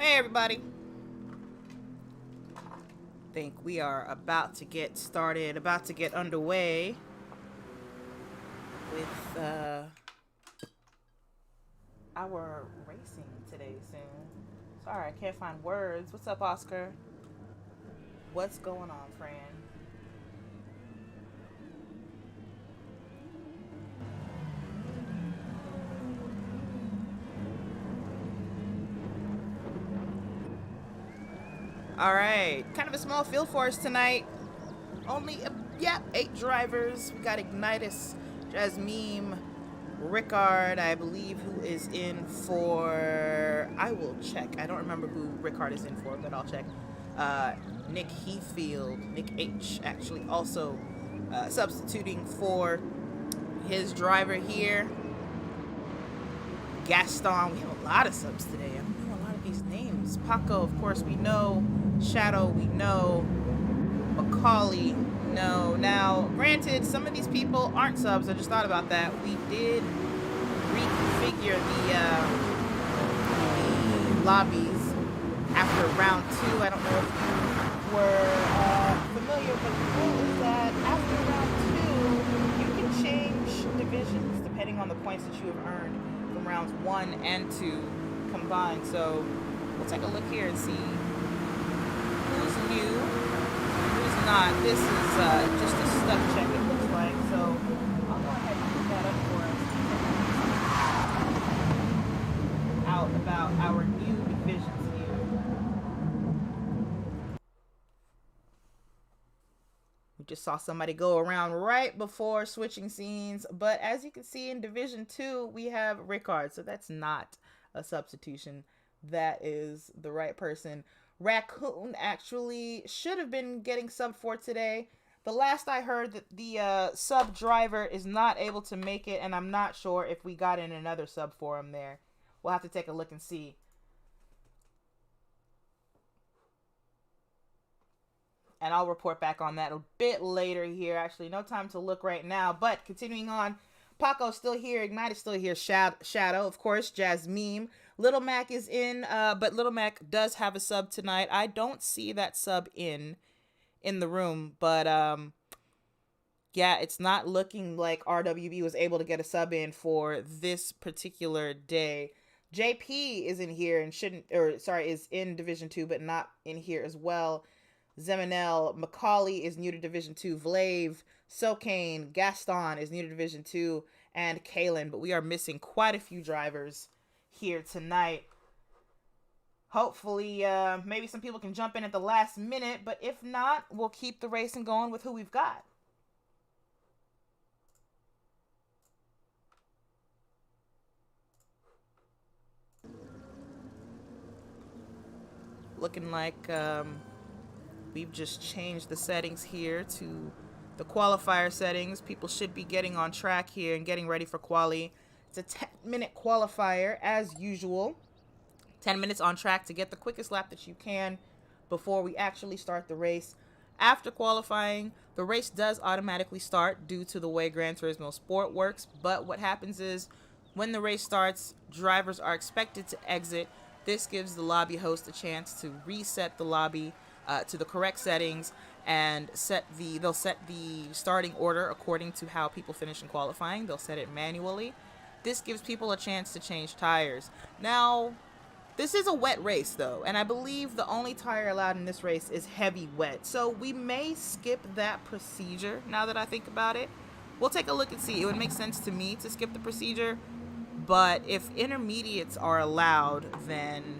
Hey everybody. Think we are about to get started, about to get underway with our racing today soon. Sorry, I can't find words. What's up, Oscar? What's going on, Fran? Alright, kind of a small field for us tonight. Only, 8 drivers. We got Ignitus, Jasmine, Rickard, I believe, who is in for... I will check. I don't remember who Rickard is in for, but I'll check. Nick Heathfield, Nick H, actually also substituting for his driver here. Gaston. We have a lot of subs today. I don't know a lot of these names. Paco, of course, we know. Shadow, we know. Macaulay, no. Now, granted, some of these people aren't subs. I just thought about that. We did reconfigure the lobbies after round 2. I don't know if you were familiar, but the rule is that after round 2, you can change divisions depending on the points that you have earned from rounds 1 and 2 combined. So we'll take a look here and see who's new. Not. This is just a stuck check, it looks like. So I'll go ahead and put that up for us. Out about our new divisions here. We just saw somebody go around right before switching scenes. But as you can see in Division 2, we have Rickard. So that's not a substitution. That is the right person. Raccoon actually should have been getting sub for today. The last I heard that the sub driver is not able to make it, and I'm not sure if we got in another sub for him there. We'll have to take a look and see. And I'll report back on that a bit later here. Actually, no time to look right now. But continuing on, Paco's still here. Ignite is still here. Shadow, of course. Jasmine. Little Mac is in, but Little Mac does have a sub tonight. I don't see that sub in the room, but yeah, it's not looking like RWB was able to get a sub in for this particular day. JP is in here and is in Division 2, but not in here as well. Zeminel, Macaulay is new to Division 2. Vlave, Sokane, Gaston is new to Division 2, and Kalen, but we are missing quite a few drivers here tonight. Hopefully, maybe some people can jump in at the last minute, but if not, we'll keep the racing going with who we've got. Looking like we've just changed the settings here to the qualifier settings. People should be getting on track here and getting ready for quali. It's a 10-minute qualifier as usual. 10 minutes on track to get the quickest lap that you can before we actually start the race. After qualifying, the race does automatically start due to the way Gran Turismo Sport works. But what happens is when the race starts, drivers are expected to exit. This gives the lobby host a chance to reset the lobby to the correct settings and they'll set the starting order according to how people finish in qualifying. They'll set it manually. This gives people a chance to change tires. Now, this is a wet race, though, and I believe the only tire allowed in this race is heavy wet. So we may skip that procedure now that I think about it. We'll take a look and see. It would make sense to me to skip the procedure, but if intermediates are allowed, then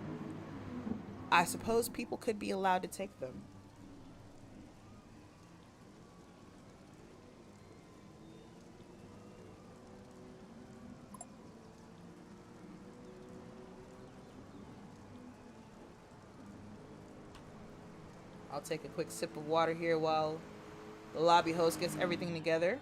I suppose people could be allowed to take them. I'll take a quick sip of water here while the lobby host gets everything together.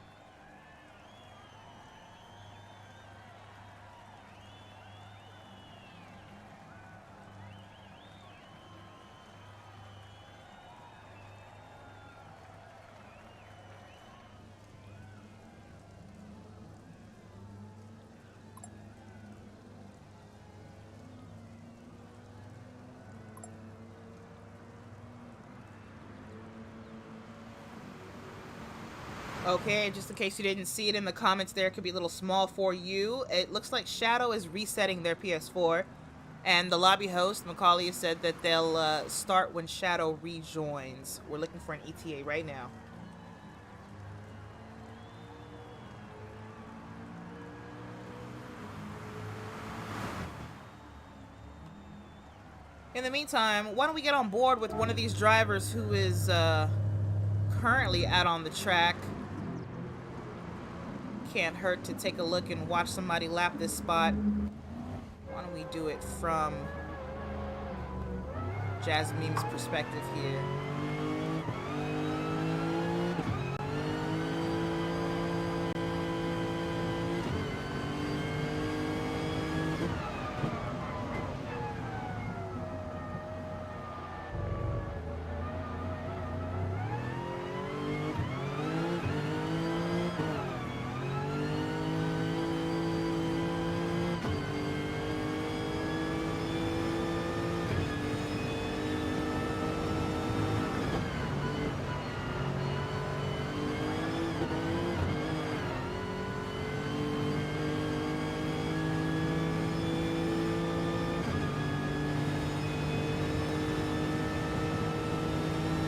Okay, just in case you didn't see it in the comments there, it could be a little small for you. It looks like Shadow is resetting their PS4. And the lobby host, Macaulay, has said that they'll start when Shadow rejoins. We're looking for an ETA right now. In the meantime, why don't we get on board with one of these drivers who is currently out on the track. Can't hurt to take a look and watch somebody lap this spot. Why don't we do it from Jasmine's perspective here?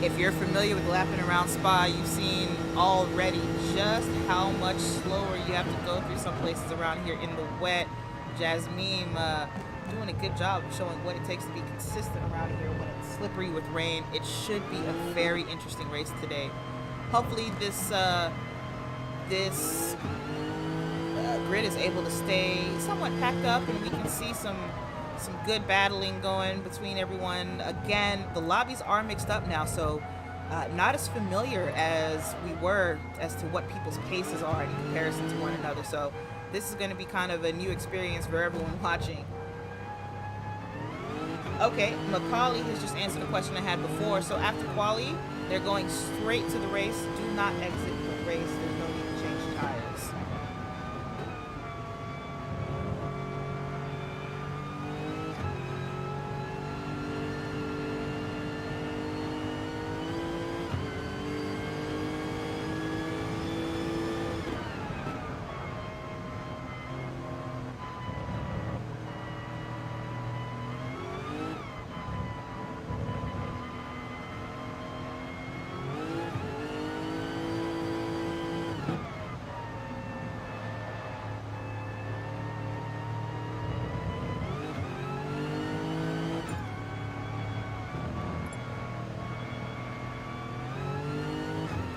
If you're familiar with lapping around Spa, you've seen already just how much slower you have to go through some places around here in the wet. Jasmine doing a good job of showing what it takes to be consistent around here when it's slippery with rain. It should be a very interesting race today. Hopefully this grid is able to stay somewhat packed up and we can see some good battling going between everyone. Again, the lobbies are mixed up now, so not as familiar as we were as to what people's paces are in comparison to one another. So this is going to be kind of a new experience for everyone watching. Okay, Macaulay has just answered a question I had before. So after quali, they're going straight to the race. Do not exit the race. There's no need to change tires.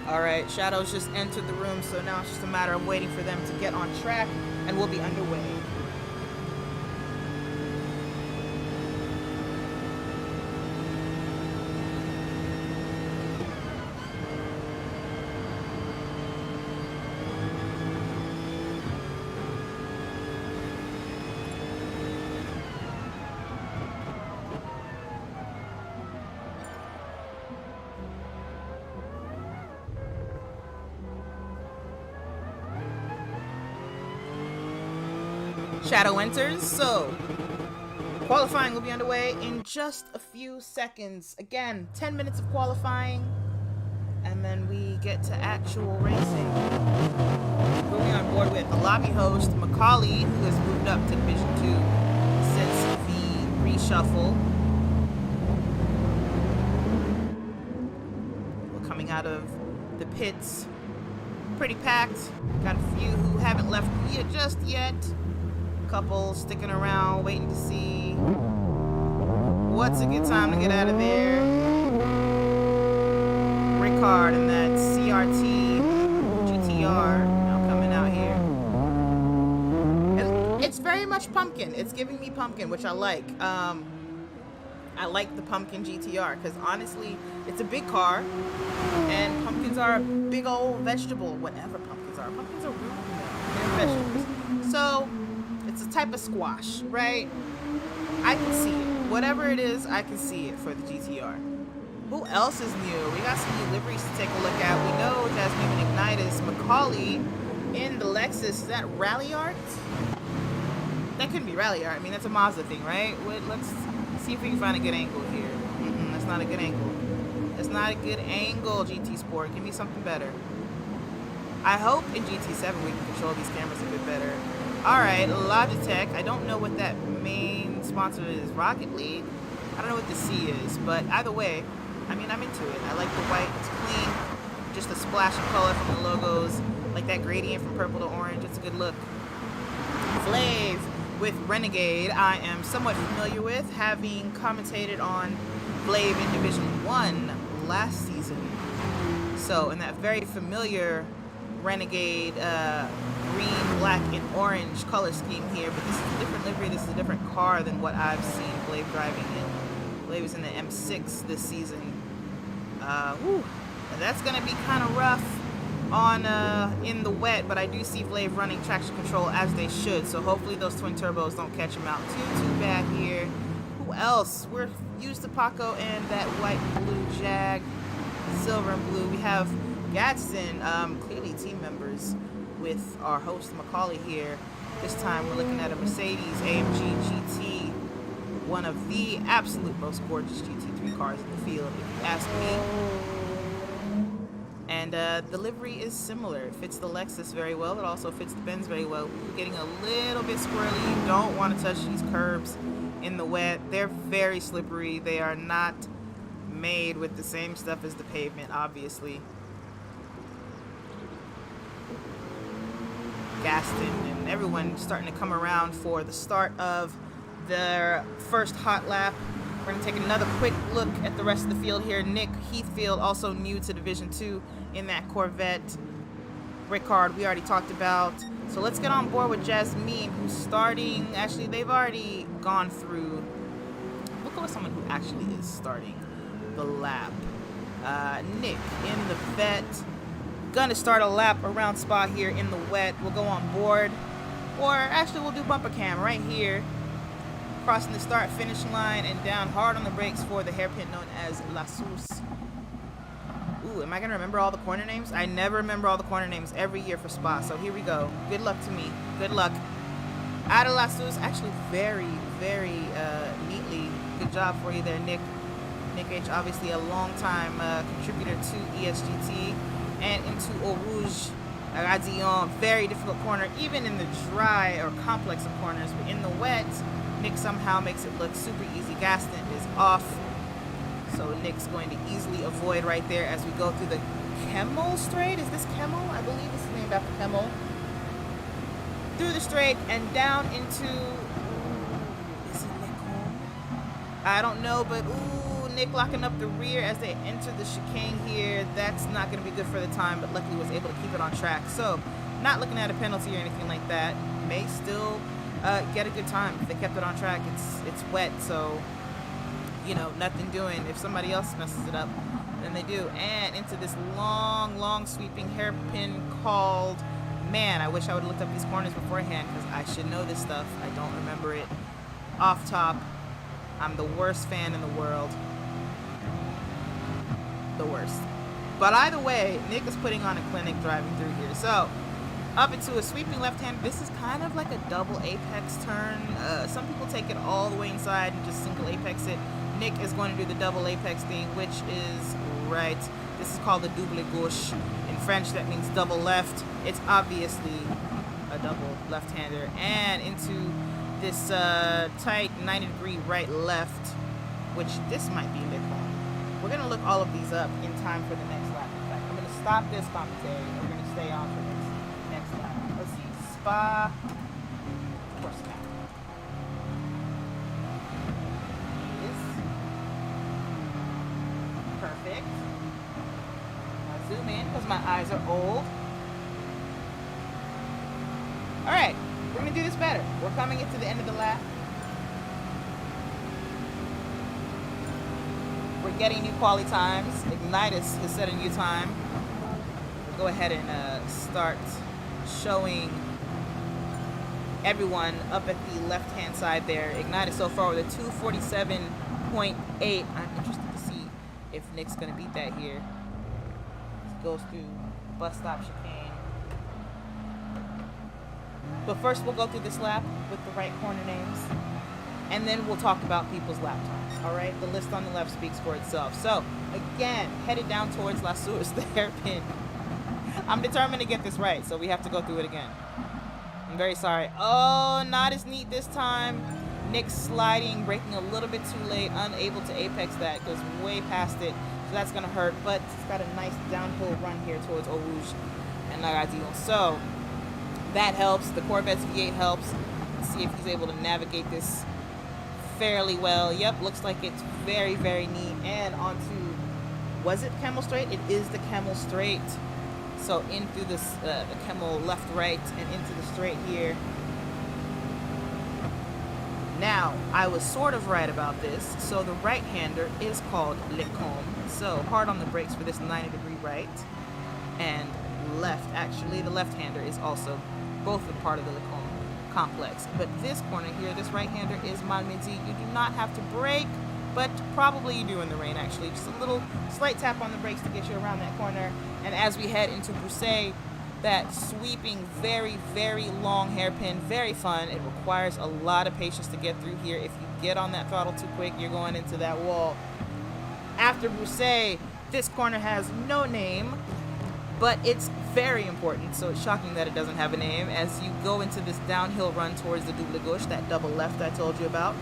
Alright, Shadow's just entered the room, so now it's just a matter of waiting for them to get on track, and we'll be underway. Shadow enters, so qualifying will be underway in just a few seconds. Again, 10 minutes of qualifying, and then we get to actual racing. Moving on board with the lobby host, Macaulay, who has moved up to Division 2 since the reshuffle. We're coming out of the pits, pretty packed. Got a few who haven't left here just yet. Couple sticking around waiting to see what's a good time to get out of there. Rickard and that CRT GTR now coming out here. It's very much pumpkin. It's giving me pumpkin, which I like. I like the pumpkin GTR because honestly it's a big car and pumpkins are a big old vegetable. Whatever pumpkins are root, they're vegetables. So it's a type of squash, right? I can see it. Whatever it is, I can see it for the GTR. Who else is new? We got some new liveries to take a look at. We know Jasmine and Ignitus. Macaulay in the Lexus. Is that Rally Art? That couldn't be Rally Art. I mean, that's a Mazda thing, right? Let's see if we can find a good angle here. That's not a good angle. That's not a good angle, GT Sport. Give me something better. I hope in GT7 we can control these cameras a bit better. Alright, Logitech. I don't know what that main sponsor is. Rocket League? I don't know what the C is, but either way, I mean, I'm into it. I like the white. It's clean. Just a splash of color from the logos. Like that gradient from purple to orange. It's a good look. Flav with Renegade, I am somewhat familiar with, having commentated on Flav in Division 1 last season. So, in that very familiar Renegade green, black, and orange color scheme here, but this is a different livery. This is a different car than what I've seen Flav driving in. Flav is in the M6 this season. That's going to be kind of rough on in the wet, but I do see Flav running traction control as they should, so hopefully those twin turbos don't catch him out too bad here. Who else? We're used to Paco and that white and blue Jag, silver and blue. We have Gadsden, clearly team members with our host Macaulay here. This time we're looking at a Mercedes AMG GT, one of the absolute most gorgeous GT3 cars in the field, if you ask me. And the livery is similar. It fits the Lexus very well. It also fits the Benz very well. We're getting a little bit squirrely. You don't want to touch these curbs in the wet. They're very slippery. They are not made with the same stuff as the pavement, obviously. Gaston and everyone starting to come around for the start of their first hot lap. We're going to take another quick look at the rest of the field here. Nick Heathfield, also new to Division 2 in that Corvette. Rickard, we already talked about. So let's get on board with Jasmine, who's starting. Actually, they've already gone through. We'll go with someone who actually is starting the lap. Nick in the vet. Gonna start a lap around spot here in the wet. We'll go on board. Or actually, we'll do bumper cam right here. Crossing the start-finish line and down hard on the brakes for the hairpin known as La Source. Ooh, am I going to remember all the corner names? I never remember all the corner names every year for Spa, so here we go. Good luck to me. Good luck. Out of La Source, actually very, very neatly. Good job for you there, Nick. Nick H, obviously a long-time contributor to eSGT and into Eau Rouge. Radillon, very difficult corner, even in the dry or complex of corners, but in the wet, Nick somehow makes it look super easy. Gaston is off, so Nick's going to easily avoid right there as we go through the Camel Straight. Is this Camel? I believe this is named after Camel. Through the straight and down into... Is it Nick home? I don't know, but ooh, Nick locking up the rear as they enter the chicane here. That's not going to be good for the time, but luckily was able to keep it on track. So, not looking at a penalty or anything like that. May still... get a good time. If they kept it on track, it's wet, so you know, nothing doing. If somebody else messes it up, then they do. And into this long sweeping hairpin called, man, I wish I would have looked up these corners beforehand because I should know this stuff. I don't remember it off top. I'm the worst fan in the world. The worst. But either way, Nick is putting on a clinic driving through here. So up into a sweeping left hand. This is kind of like a double apex turn. Some people take it all the way inside and just single apex it. Nick is going to do the double apex thing, which is right. This is called the double gauche. In French, that means double left. It's obviously a double left-hander. And into this tight 90-degree right-left, which this might be Nick home. We're going to look all of these up in time for the next lap. In fact, I'm going to stop this commentary. We're going to stay on for this next lap. Let's see. Spa. Of course, Spa. Perfect. Now zoom in because my eyes are old. Alright, we're going to do this better. We're coming into the end of the lap. We're getting new quality times. Ignitus has set a new time. We'll go ahead and start showing everyone up at the left-hand side there. Ignitus so far with a 247.8. I'm interested to see if Nick's going to beat that here. This goes through bus stop chicane. But first we'll go through this lap with the right corner names. And then we'll talk about people's lap times. Alright, the list on the left speaks for itself. So, again, headed down towards La Source, the hairpin. I'm determined to get this right, so we have to go through it again. I'm very sorry. Oh, not as neat this time. Nick sliding, braking a little bit too late, unable to apex that, goes way past it, so that's gonna hurt, but he's got a nice downhill run here towards Eau Rouge and Nagardino. So that helps. The Corvette's V8 helps. Let's see if he's able to navigate this fairly well. Yep, looks like it's very, very neat. And onto, was it Camel Straight? It is the Camel Straight. So in through this, the Camel left, right, and into the straight here. Now, I was sort of right about this. So the right-hander is called Le Combe. So hard on the brakes for this 90-degree right. And left, actually, the left-hander is also both a part of the Le Combe complex. But this corner here, this right-hander is Malmedy. You do not have to brake, but probably you do in the rain, actually. Just a little slight tap on the brakes to get you around that corner. And as we head into Brousset, that sweeping, very, very long hairpin, very fun. It requires a lot of patience to get through here. If you get on that throttle too quick, you're going into that wall. After Brousset, this corner has no name, but it's very important, so it's shocking that it doesn't have a name as you go into this downhill run towards the double gauche, that double left I told you about.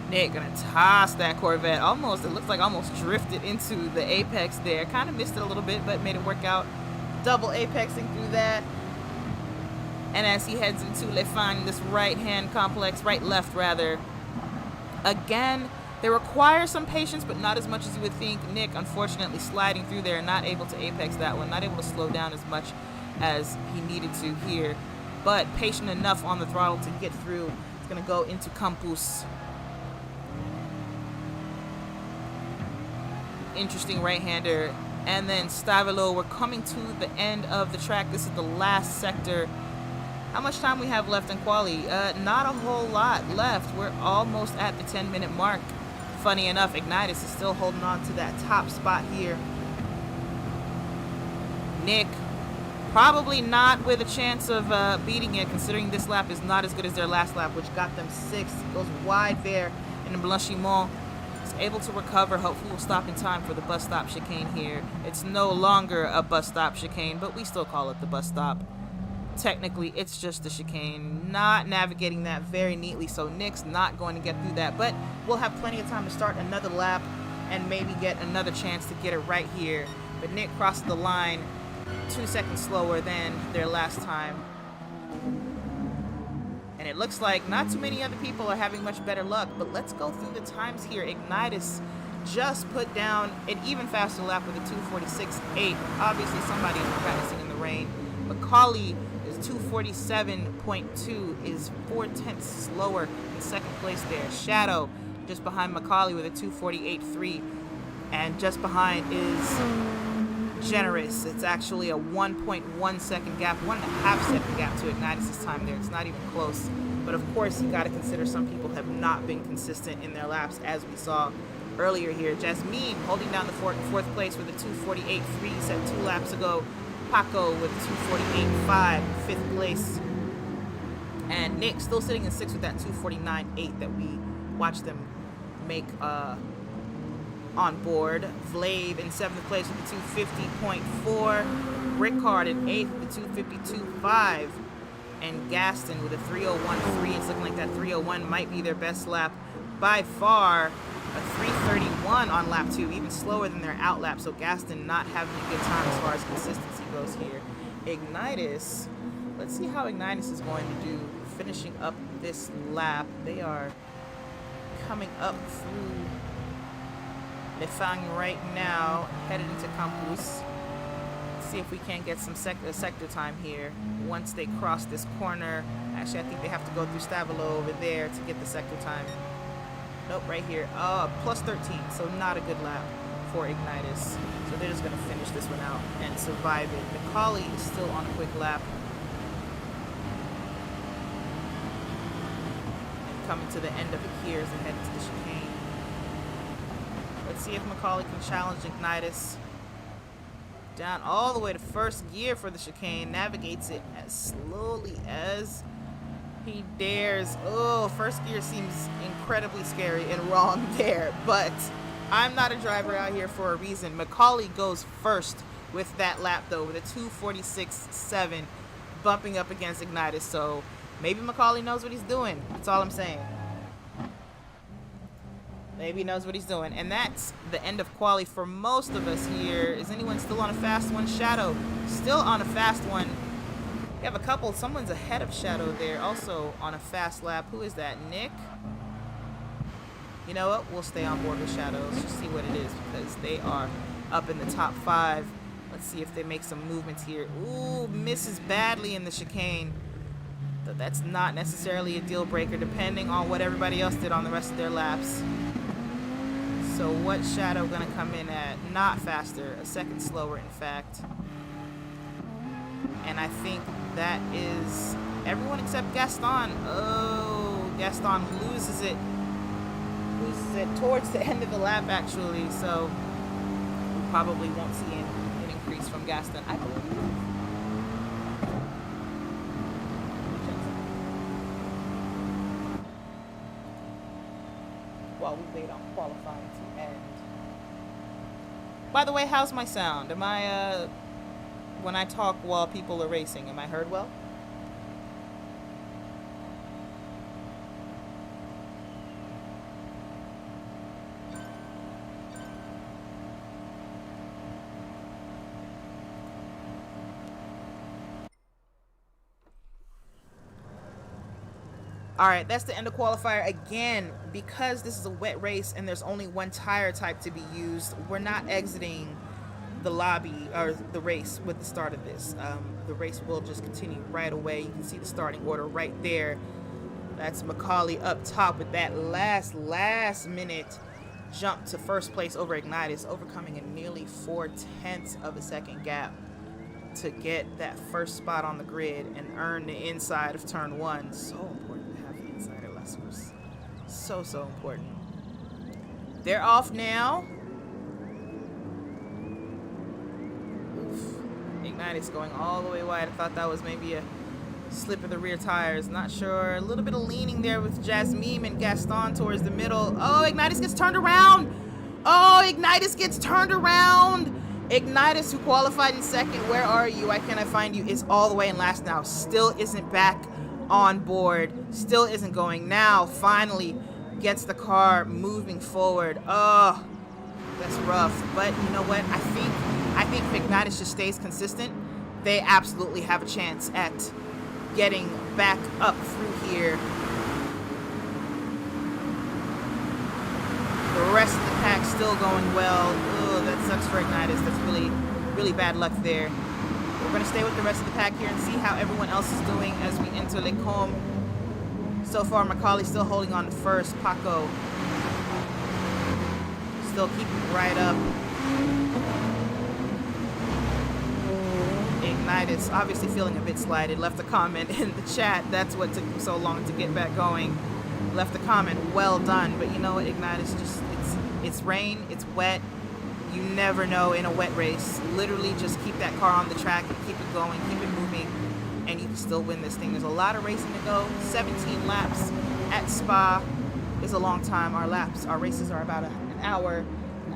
Nick gonna toss that Corvette. Almost, it looks like almost drifted into the apex there. Kind of missed it a little bit, but made it work out. Double apexing through that. And as he heads into Le Fan, this right-hand complex, right-left rather, again, they require some patience, but not as much as you would think. Nick, unfortunately, sliding through there, not able to apex that one, not able to slow down as much as he needed to here, but patient enough on the throttle to get through. It's gonna go into Campus. Interesting right-hander. And then Stavelo, we're coming to the end of the track. This is the last sector. How much time we have left in quali? Not a whole lot left. We're almost at the 10-minute mark. Funny enough, Ignitus is still holding on to that top spot here. Nick, probably not with a chance of beating it, considering this lap is not as good as their last lap, which got them 6th. Goes wide there in the Blanchimont. Able to recover. Hopefully we'll stop in time for the bus stop chicane here. It's no longer a bus stop chicane, but we still call it the bus stop. Technically, it's just the chicane. Not navigating that very neatly, so Nick's not going to get through that, but we'll have plenty of time to start another lap and maybe get another chance to get it right here. But Nick crossed the line 2 seconds slower than their last time. And it looks like not too many other people are having much better luck, but let's go through the times here. Ignitus just put down an even faster lap with a 2:46.8. Obviously somebody is practicing in the rain. Macaulay is 2:47.2, is 4/10 slower in second place there. Shadow just behind Macaulay with a 2:48.3. And just behind is Generous. It's actually a 1.1 second gap, 1.5 second gap to Ignitus' time there. It's not even close. But of course, you got to consider some people have not been consistent in their laps, as we saw earlier here. Jasmine holding down the fourth place with a 2:48.3 set 2 laps ago. Paco with 2:48.5 in 5th place. And Nick still sitting in 6th with that 2:49.8 that we watched them make on board. Vlave in 7th place with the 2:50.4. Rickard in 8th with the 2:52.5. And Gaston with a 3:01.3. It's looking like that 3:01 might be their best lap by far. A 3:31 on lap 2, even slower than their out lap. So Gaston not having a good time as far as consistency goes here. Ignitus, let's see how Ignitus is going to do finishing up this lap. They are coming up through Le Fang right now, headed into Campus. See if we can get some sector time here once they cross this corner. Actually, I think they have to go through Stavelo over there to get the sector time. Nope, right here. Plus 13, so not a good lap for Ignitus. So they're just going to finish this one out and survive it. Macaulay is still on a quick lap. And coming to the end of it here as they head into the chicane. Let's see if Macaulay can challenge Ignitus. Down all the way to first gear for the chicane. Navigates it as slowly as he dares. Oh, first gear seems incredibly scary and wrong there, but I'm not a driver out here for a reason. Macaulay goes first with that lap, though, with a 2:46.7, bumping up against Ignitus. So maybe Macaulay knows what he's doing. That's all I'm saying. Maybe he knows what he's doing. And that's the end of quali for most of us here. Is anyone still on a fast one? Shadow still on a fast one. We have a couple. Someone's ahead of Shadow there, also on a fast lap. Who is that? Nick? You know what? We'll stay on board with Shadow. Let's just see what it is, because they are up in the top 5. Let's see if they make some movements here. Ooh, misses badly in the chicane. But that's not necessarily a deal breaker, depending on what everybody else did on the rest of their laps. So what's Shadow gonna come in at? Not faster, a second slower, in fact. And I think that is everyone except Gaston. Oh, Gaston loses it towards the end of the lap, actually. So we probably won't see an increase from Gaston, I believe. While we wait on qualifying to end. By the way, how's my sound? Am I, when I talk while people are racing, am I heard well? Alright, that's the end of qualifier. Again, because this is a wet race and there's only one tire type to be used, we're not exiting the lobby or the race with the start of this. The race will just continue right away. You can see the starting order right there. That's Macaulay up top with that last minute jump to first place over Ignitus, overcoming a nearly 4/10 of a second gap to get that first spot on the grid and earn the inside of turn 1. So important. So important. They're off now. Oof. Ignitus going all the way wide. I thought that was maybe a slip of the rear tires. Not sure. A little bit of leaning there with Jasmine and Gaston towards the middle. Oh, Ignitus gets turned around. Oh, Ignitus gets turned around. Ignitus, who qualified in second, where are you? Why can't I find you? Is all the way in last now. Still isn't back on board. Still isn't going. Now, finally, gets the car moving forward. Oh, that's rough. But you know what? I think if Ignitus just stays consistent, they absolutely have a chance at getting back up through here. The rest of the pack still going well. Oh, that sucks for Ignitus. That's really bad luck there. We're going to stay with the rest of the pack here and see how everyone else is doing as we enter Les Combes. So far, Macaulay still holding on to first. Paco still keeping right up. Ignitus obviously feeling a bit slighted. Left a comment in the chat. That's what took him so long to get back going. Left a comment, well done. But you know what, Ignitus, just it's rain, it's wet. You never know in a wet race. Literally just keep that car on the track and keep it going, keep it moving, and you can still win this thing. There's a lot of racing to go. 17 laps at Spa is a long time. Our races are about an hour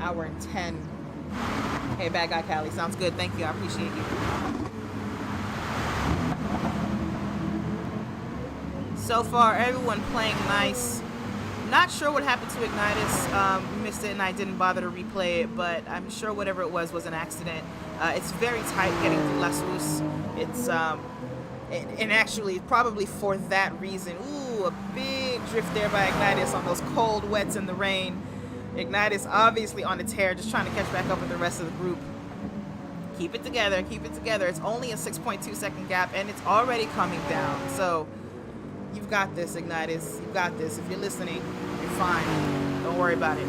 and 10. Hey, bad guy Callie, sounds good. Thank you, I appreciate you. So far, everyone playing nice. Not sure what happened to Ignitus. Missed it and I didn't bother to replay it, but I'm sure whatever it was an accident. It's very tight getting through La Suisse. It's and actually probably for that reason. Ooh, a big drift there by Ignitus on those cold wets in the rain. Ignitus obviously on a tear, just trying to catch back up with the rest of the group. Keep it together, keep it together. It's only a 6.2 second gap and it's already coming down. So you've got this, Ignitus. You've got this. If you're listening, you're fine. Don't worry about it.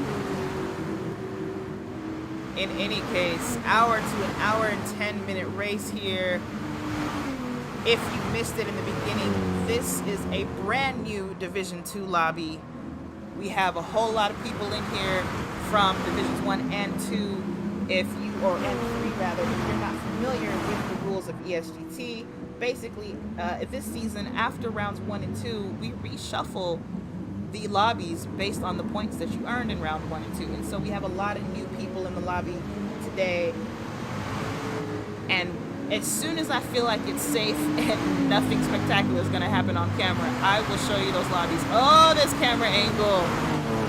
In any case, hour to an hour and 10 minute race here. If you missed it in the beginning, this is a brand new Division 2 lobby. We have a whole lot of people in here from Divisions 1 and 2. And 3 rather, if you're not familiar with the rules of eSGT, basically, this season, after rounds 1 and 2, we reshuffle the lobbies based on the points that you earned in round 1 and 2. And so we have a lot of new people in the lobby today. And as soon as I feel like it's safe and nothing spectacular is going to happen on camera, I will show you those lobbies. Oh, this camera angle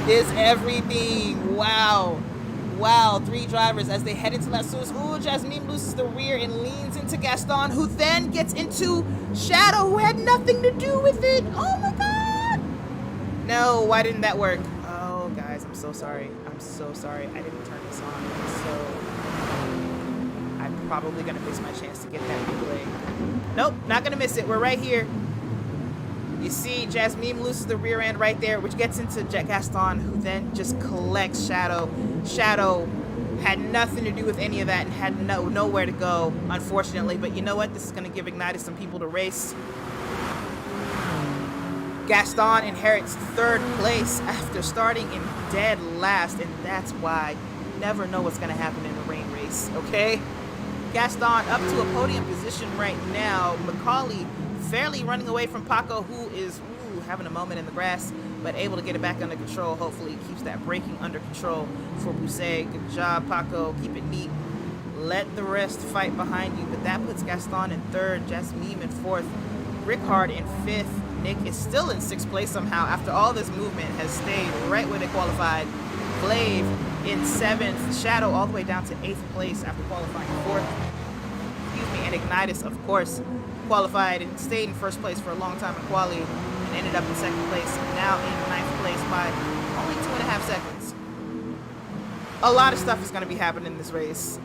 is everything. Wow. Wow, 3 drivers as they head into La Source. Ooh, Jasmine loses the rear and leans into Gaston, who then gets into Shadow, who had nothing to do with it. Oh my God. No, why didn't that work? Oh, guys, I'm so sorry. I'm so sorry. I didn't turn this on. So I'm probably going to miss my chance to get that replay. Nope, not going to miss it. We're right here. You see, Jasmine loses the rear end right there, which gets into Gaston, who then just collects Shadow. Shadow had nothing to do with any of that and had nowhere to go, unfortunately. But you know what? This is going to give Ignitus some people to race. Gaston inherits 3rd place after starting in dead last, and that's why you never know what's going to happen in a rain race, okay? Gaston up to a podium position right now. Macaulay fairly running away from Paco, who is having a moment in the grass, but able to get it back under control. Hopefully keeps that braking under control for Bousset. Good job, Paco. Keep it neat. Let the rest fight behind you. But that puts Gaston in 3rd, Jasmine in 4th, Rickard in 5th. Nick is still in 6th place somehow after all this movement has stayed right where they qualified. Flav in 7th. Shadow all the way down to 8th place after qualifying 4th. Excuse me. And Ignitus, of course, qualified and stayed in 1st place for a long time in quali and ended up in 2nd place, now in 9th place by only 2.5 seconds. A lot of stuff is going to be happening in this race.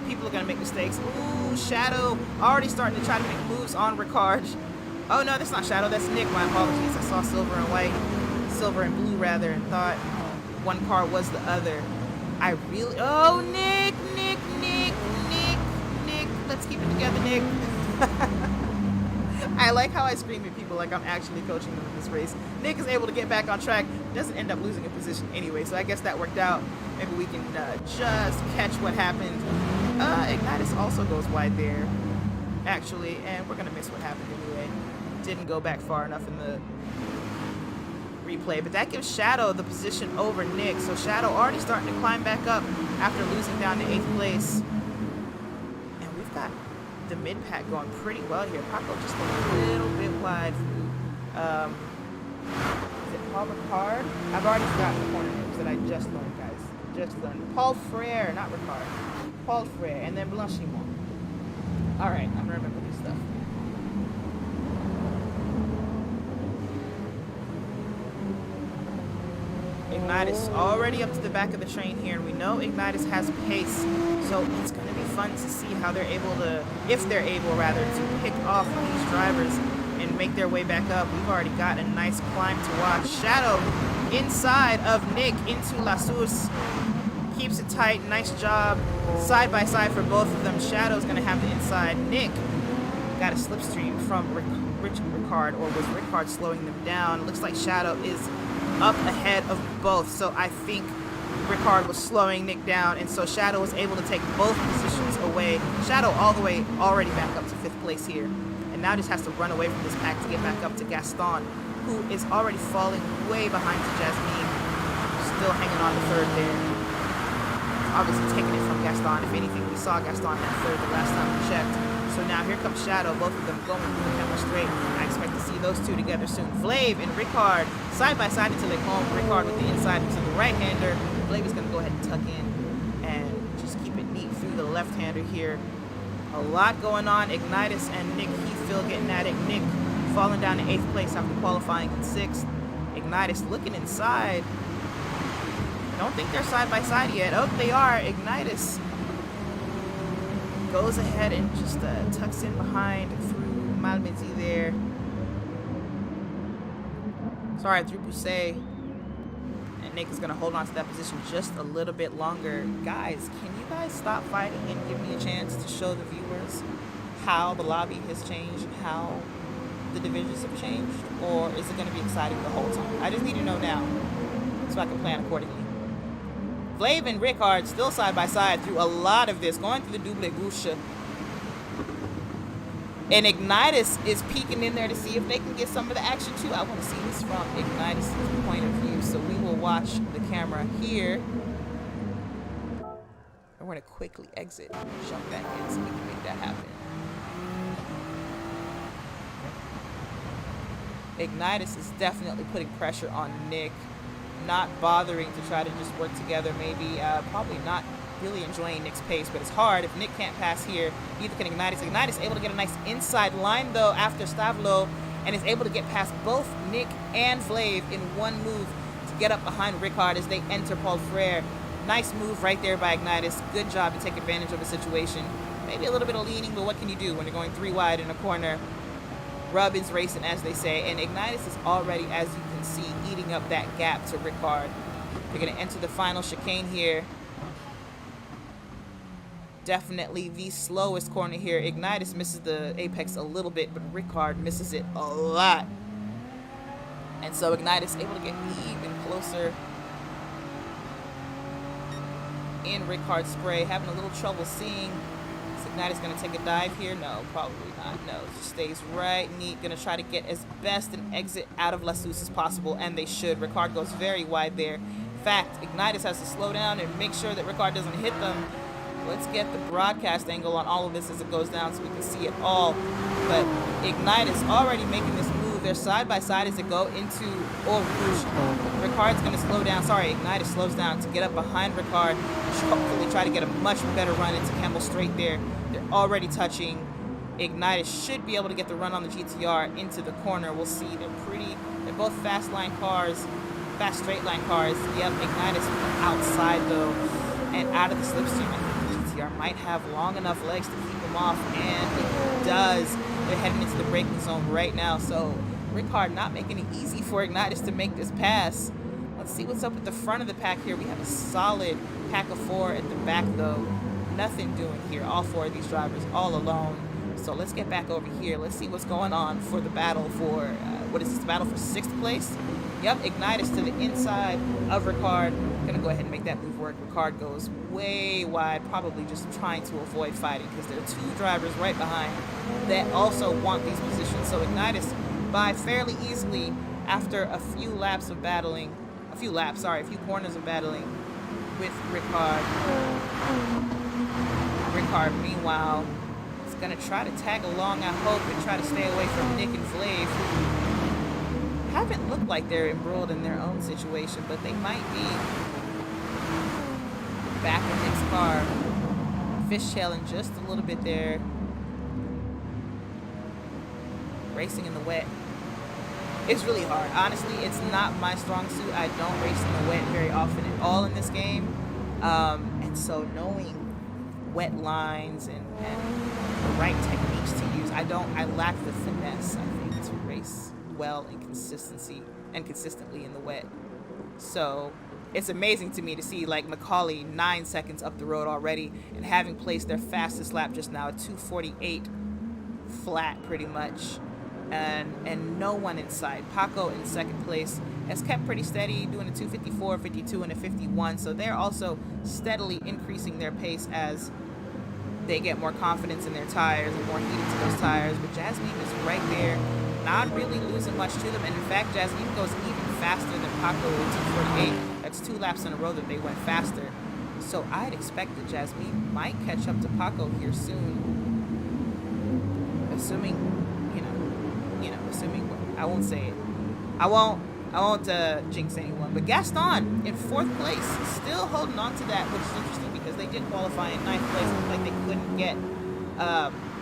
People are going to make mistakes. Ooh, Shadow already starting to try to make moves on Ricard. Oh no, that's not Shadow, that's Nick. My apologies. I saw silver and white, silver and blue rather, and thought one car was the other. I really, oh, Nick. Let's keep it together, Nick. I like how I scream at people like I'm actually coaching them in this race. Nick is able to get back on track, doesn't end up losing a position anyway, so I guess that worked out. Maybe we can just catch what happened. Ignitus also goes wide there, actually, and we're going to miss what happened anyway. Didn't go back far enough in the replay, but that gives Shadow the position over Nick, so Shadow already starting to climb back up after losing down to 8th place. Got the mid-pack going pretty well here. Paco just a little bit wide. Is it Paul Ricard? I've already forgotten the corner names that I just learned, guys. Just learned. Paul Frere, not Ricard. Paul Frere, and then Blanchimont. All right, I'm gonna remember this stuff. Ignitus already up to the back of the train here, and we know Ignitus has pace, so it's going to be fun to see how they're able to, if they're able rather, to pick off these drivers and make their way back up. We've already got a nice climb to watch. Shadow inside of Nick into La Source. Keeps it tight. Nice job. Side by side for both of them. Shadow's going to have the inside. Nick got a slipstream from Ricard, or was Ricard slowing them down? Looks like Shadow is up ahead of both, so I think Ricard was slowing Nick down, and so Shadow was able to take both positions away. Shadow all the way already back up to 5th place here, and now just has to run away from this pack to get back up to Gaston, who is already falling way behind to Jasmine, still hanging on to 3rd there. Obviously taking it from Gaston. If anything, we saw Gaston at 3rd the last time we checked. So now here comes Shadow, both of them going through the Camel Straight. I expect to see those two together soon. Flav and Ricard side by side until they come. Ricard with the inside into the right-hander. Flav is going to go ahead and tuck in and just keep it neat through the left-hander here. A lot going on. Ignitus and Nick Heathfield getting at it. Nick falling down to 8th place after qualifying in 6th. Ignitus looking inside. Don't think they're side by side yet. Oh, they are. Ignitus goes ahead and just tucks in behind through Malmedy there. Sorry, through Bousset. And Nick is going to hold on to that position just a little bit longer. Guys, can you guys stop fighting and give me a chance to show the viewers how the lobby has changed, how the divisions have changed? Or is it going to be exciting the whole time? I just need to know now so I can plan accordingly. Flav and Ricard still side by side through a lot of this, going through the double gauche. And Ignitus is peeking in there to see if they can get some of the action too. I want to see this from Ignitus' point of view. So we will watch the camera here. I want to quickly exit, jump back in so we can make that happen. Ignitus is definitely putting pressure on Nick, not bothering to try to just work together. Maybe, probably not really enjoying Nick's pace, but it's hard. If Nick can't pass here, neither can Ignitus. Ignitus able to get a nice inside line though after Stavlo, and is able to get past both Nick and Flav in one move to get up behind Ricard as they enter Paul Frere. Nice move right there by Ignitus. Good job to take advantage of the situation. Maybe a little bit of leaning, but what can you do when you're going 3 wide in a corner? Rub is racing, as they say, and Ignitus is already, as you can see, eating up that gap to Ricard. They're going to enter the final chicane here. Definitely the slowest corner here. Ignitus misses the apex a little bit, but Ricard misses it a lot. And so Ignitus able to get even closer in Ricard's spray. Having a little trouble seeing. Is Ignitus going to take a dive here? No, probably not. No, just stays right neat. Going to try to get as best an exit out of Lasus as possible, and they should. Ricard goes very wide there. In fact, Ignitus has to slow down and make sure that Ricard doesn't hit them. Let's get the broadcast angle on all of this as it goes down so we can see it all. But Ignitus already making this move. They're side by side as they go into Eau Rouge. Ricard's going to slow down. Sorry, Ignitus slows down to get up behind Ricard. Hopefully try to get a much better run into Camel Straight there. They're already touching. Ignitus should be able to get the run on the GTR into the corner. We'll see. They're both fast line cars. Fast straight line cars. Yep, Ignitus outside though. And out of the slipstream. Might have long enough legs to keep him off, and it does. They're heading into the braking zone right now, so Ricard not making it easy for Ignitus to make this pass. Let's see what's up at the front of the pack here. We have a solid pack of 4 at the back though. Nothing doing here. All 4 of these drivers all alone. So let's get back over here. Let's see what's going on for the battle for, what is this, the battle for 6th place? Yep, Ignitus to the inside of Ricard. Gonna go ahead and make that move work. Ricard goes way wide, probably just trying to avoid fighting because there are 2 drivers right behind that also want these positions. So Ignitus by fairly easily after a few laps of battling, a few corners of battling with Ricard. Ricard, meanwhile, is gonna try to tag along, I hope, and try to stay away from Nick and Flav, who haven't looked like they're embroiled in their own situation, but they might be. Back in Nick's car, fishtailing just a little bit there. Racing in the wet. It's really hard. Honestly, it's not my strong suit. I don't race in the wet very often at all in this game. And so knowing wet lines and the right techniques to use, I lack the finesse, I think, to race well and consistently in the wet. So it's amazing to me to see like Macaulay 9 seconds up the road already and having placed their fastest lap just now at 2:48 flat pretty much, and no one in sight. Paco in 2nd place has kept pretty steady, doing a 2:54, 52, and a 51. So they're also steadily increasing their pace as they get more confidence in their tires and more heat into those tires. But Jasmine is right there, not really losing much to them. And in fact, Jasmine goes even faster than Paco at 2:48. That's 2 laps in a row that they went faster. So I'd expect that Jasmine might catch up to Paco here soon. Assuming, assuming, I won't say it. I won't jinx anyone. But Gaston in 4th place, still holding on to that, which is interesting because they did qualify in 9th place. It looked like they couldn't get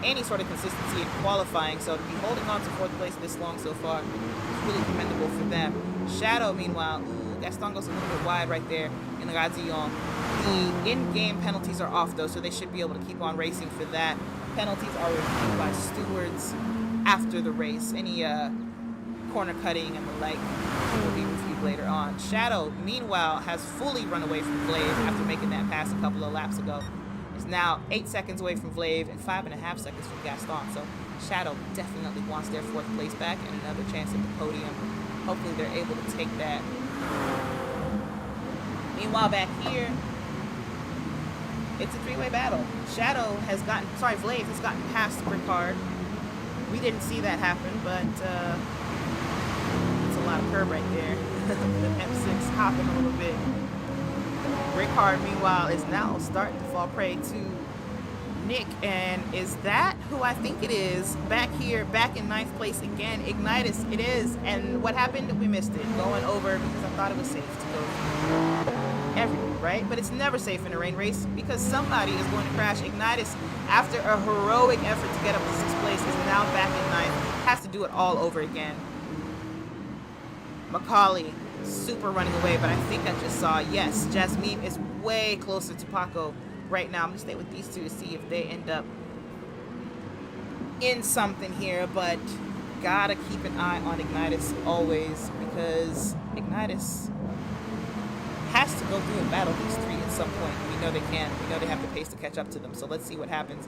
any sort of consistency in qualifying. So to be holding on to 4th place this long so far is really commendable for them. Shadow, meanwhile, Gaston goes a little bit wide right there in the Radillon. The in-game penalties are off though, so they should be able to keep on racing for that. Penalties are reviewed by stewards after the race. Any corner cutting and the like will be reviewed later on. Shadow, meanwhile, has fully run away from Flav after making that pass a couple of laps ago. Is now 8 seconds away from Flav and 5.5 seconds from Gaston. So Shadow definitely wants their 4th place back and another chance at the podium. Hopefully they're able to take that. Meanwhile, back here, it's a 3-way battle. Flav has gotten past Ricard. We didn't see that happen, but it's a lot of curb right there. The M6 hopping a little bit. Rickard, meanwhile, is now starting to fall prey to Nick, and is that who I think it is? Back here, back in 9th place again, Ignitus, it is. And what happened? We missed it, going over because I thought it was safe to go everywhere, right? But it's never safe in a rain race because somebody is going to crash. Ignitus, after a heroic effort to get up to 6th place, is now back in 9th, has to do it all over again. Macaulay, super running away, but I think I just saw, yes, Jasmine is way closer to Paco right now. I'm gonna stay with these two to see if they end up in something here, but gotta keep an eye on Ignitus always, because Ignitus has to go through and battle these three at some point. We know they can. We know they have the pace to catch up to them, so let's see what happens.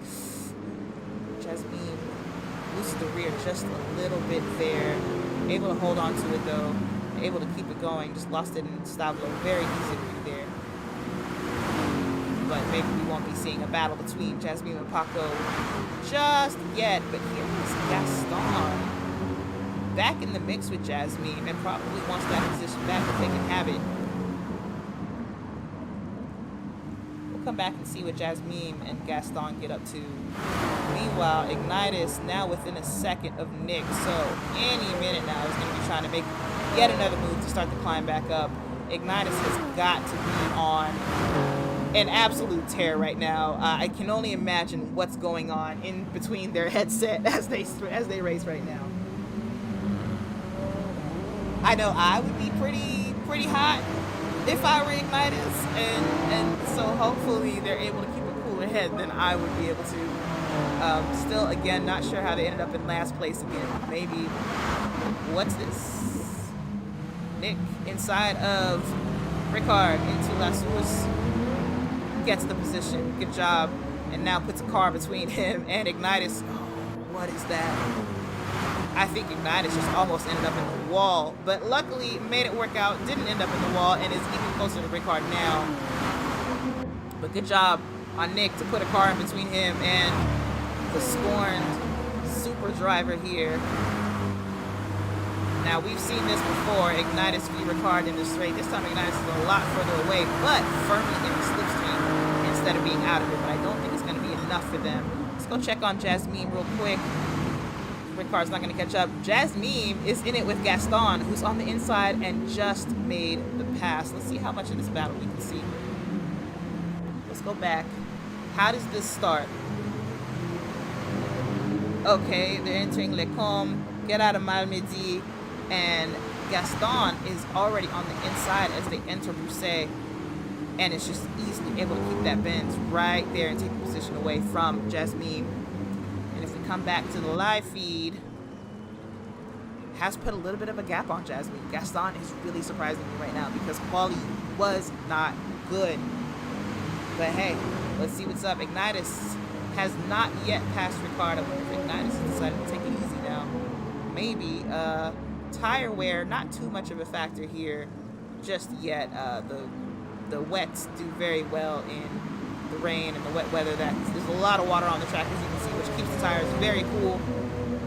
Jasmine loses the rear just a little bit there. Able to hold on to it though. Able to keep it going. Just lost it in Stablo very easily there. But maybe we won't be seeing a battle between Jasmine and Paco just yet. But here's Gaston back in the mix with Jasmine and probably wants that position back if they can have it. We'll come back and see what Jasmine and Gaston get up to. Meanwhile, Ignitus now within a second of Nick, so any minute now is going to be trying to make yet another move to start the climb back up. Ignitus has got to be on an absolute tear right now. I can only imagine what's going on in between their headset as they race right now. I know I would be pretty hot if I were Ignitus, and so hopefully they're able to keep a cooler head than I would be able to. Still, again, not sure how they ended up in last place again. Maybe, what's this? Nick inside of Rickard into Lasurs, gets the position. Good job. And now puts a car between him and Ignitus. Oh, what is that? I think Ignitus just almost ended up in the wall, but luckily made it work out, didn't end up in the wall, and is even closer to Rickard now. But good job on Nick to put a car in between him and the scorned super driver here. Now, we've seen this before, Ignitus v. Rickard in the straight. This time Ignitus is a lot further away, but firmly in the slipstream instead of being out of it. But I don't think it's going to be enough for them. Let's go check on Jasmine real quick. Rickard's not going to catch up. Jasmine is in it with Gaston, who's on the inside and just made the pass. Let's see how much of this battle we can see. Let's go back. How does this start? Okay, they're entering Le Com, get out of Malmedy, and Gaston is already on the inside as they enter Brousset, and it's just easily able to keep that bend right there and take the position away from Jasmine. And if we come back to the live feed, has put a little bit of a gap on Jasmine. Gaston is really surprising me right now because quality was not good. But hey, let's see what's up. Ignitus has not yet passed Ricardo. Ignitus has decided to take it easy now. Maybe tire wear, not too much of a factor here just yet. The wets do very well in the rain and the wet weather. There's a lot of water on the track, as you can see, which keeps the tires very cool,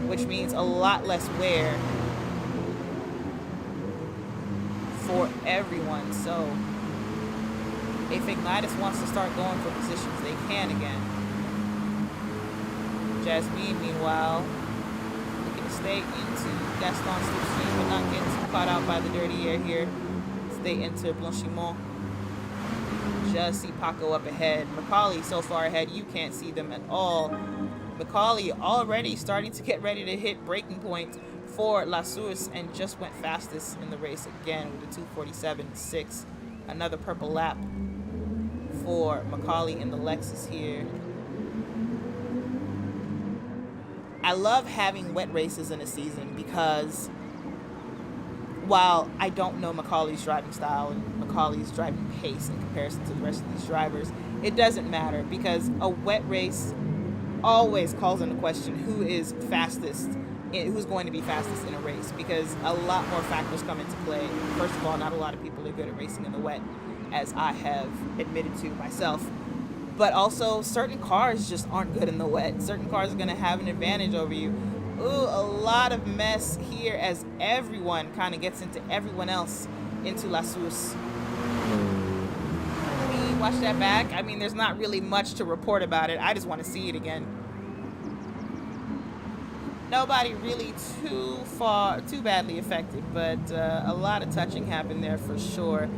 which means a lot less wear for everyone. So if Ignitus wants to start going for positions, they can again. Jasmine, meanwhile, looking to stay into Gaston's slipstream, but not getting caught out by the dirty air here as they enter Blanchimont. Just see Paco up ahead. Macaulay so far ahead, you can't see them at all. Macaulay already starting to get ready to hit breaking point for Lasurs and just went fastest in the race again with a 2:47.6. Another purple lap for Macaulay in the Lexus here. I love having wet races in a season because while I don't know Macaulay's driving style and Macaulay's driving pace in comparison to the rest of these drivers, it doesn't matter because a wet race always calls into question who is fastest, who's going to be fastest in a race, because a lot more factors come into play. First of all, not a lot of people are good at racing in the wet, as I have admitted to myself. But also, certain cars just aren't good in the wet. Certain cars are going to have an advantage over you. Ooh, a lot of mess here as everyone kind of gets into everyone else into La Source. Let me watch that back. I mean, there's not really much to report about it. I just want to see it again. Nobody really too badly affected, but a lot of touching happened there for sure.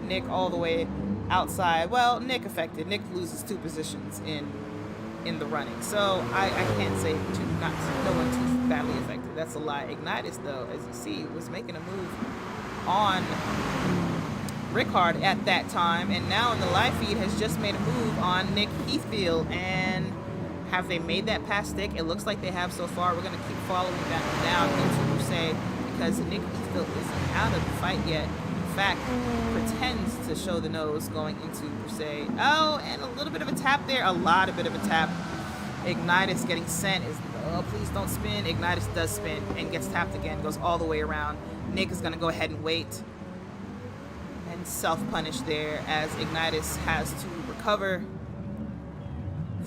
Nick all the way outside. Well, Nick affected. Nick loses 2 positions in the running, so I can't say no one too badly affected. That's a lie. Ignitus, though, as you see, was making a move on Rickard at that time, and now in the live feed has just made a move on Nick Heathfield. And have they made that past stick? It looks like they have so far. We're going to keep following that down into Crusade because Nick Heathfield isn't out of the fight yet. In fact, pretends to show the nose going into Crusade. Oh, and a little bit of a tap there. A lot of bit of a tap. Ignitus getting sent is, oh, please don't spin. Ignitus does spin and gets tapped again. Goes all the way around. Nick is going to go ahead and wait and self-punish there as Ignitus has to recover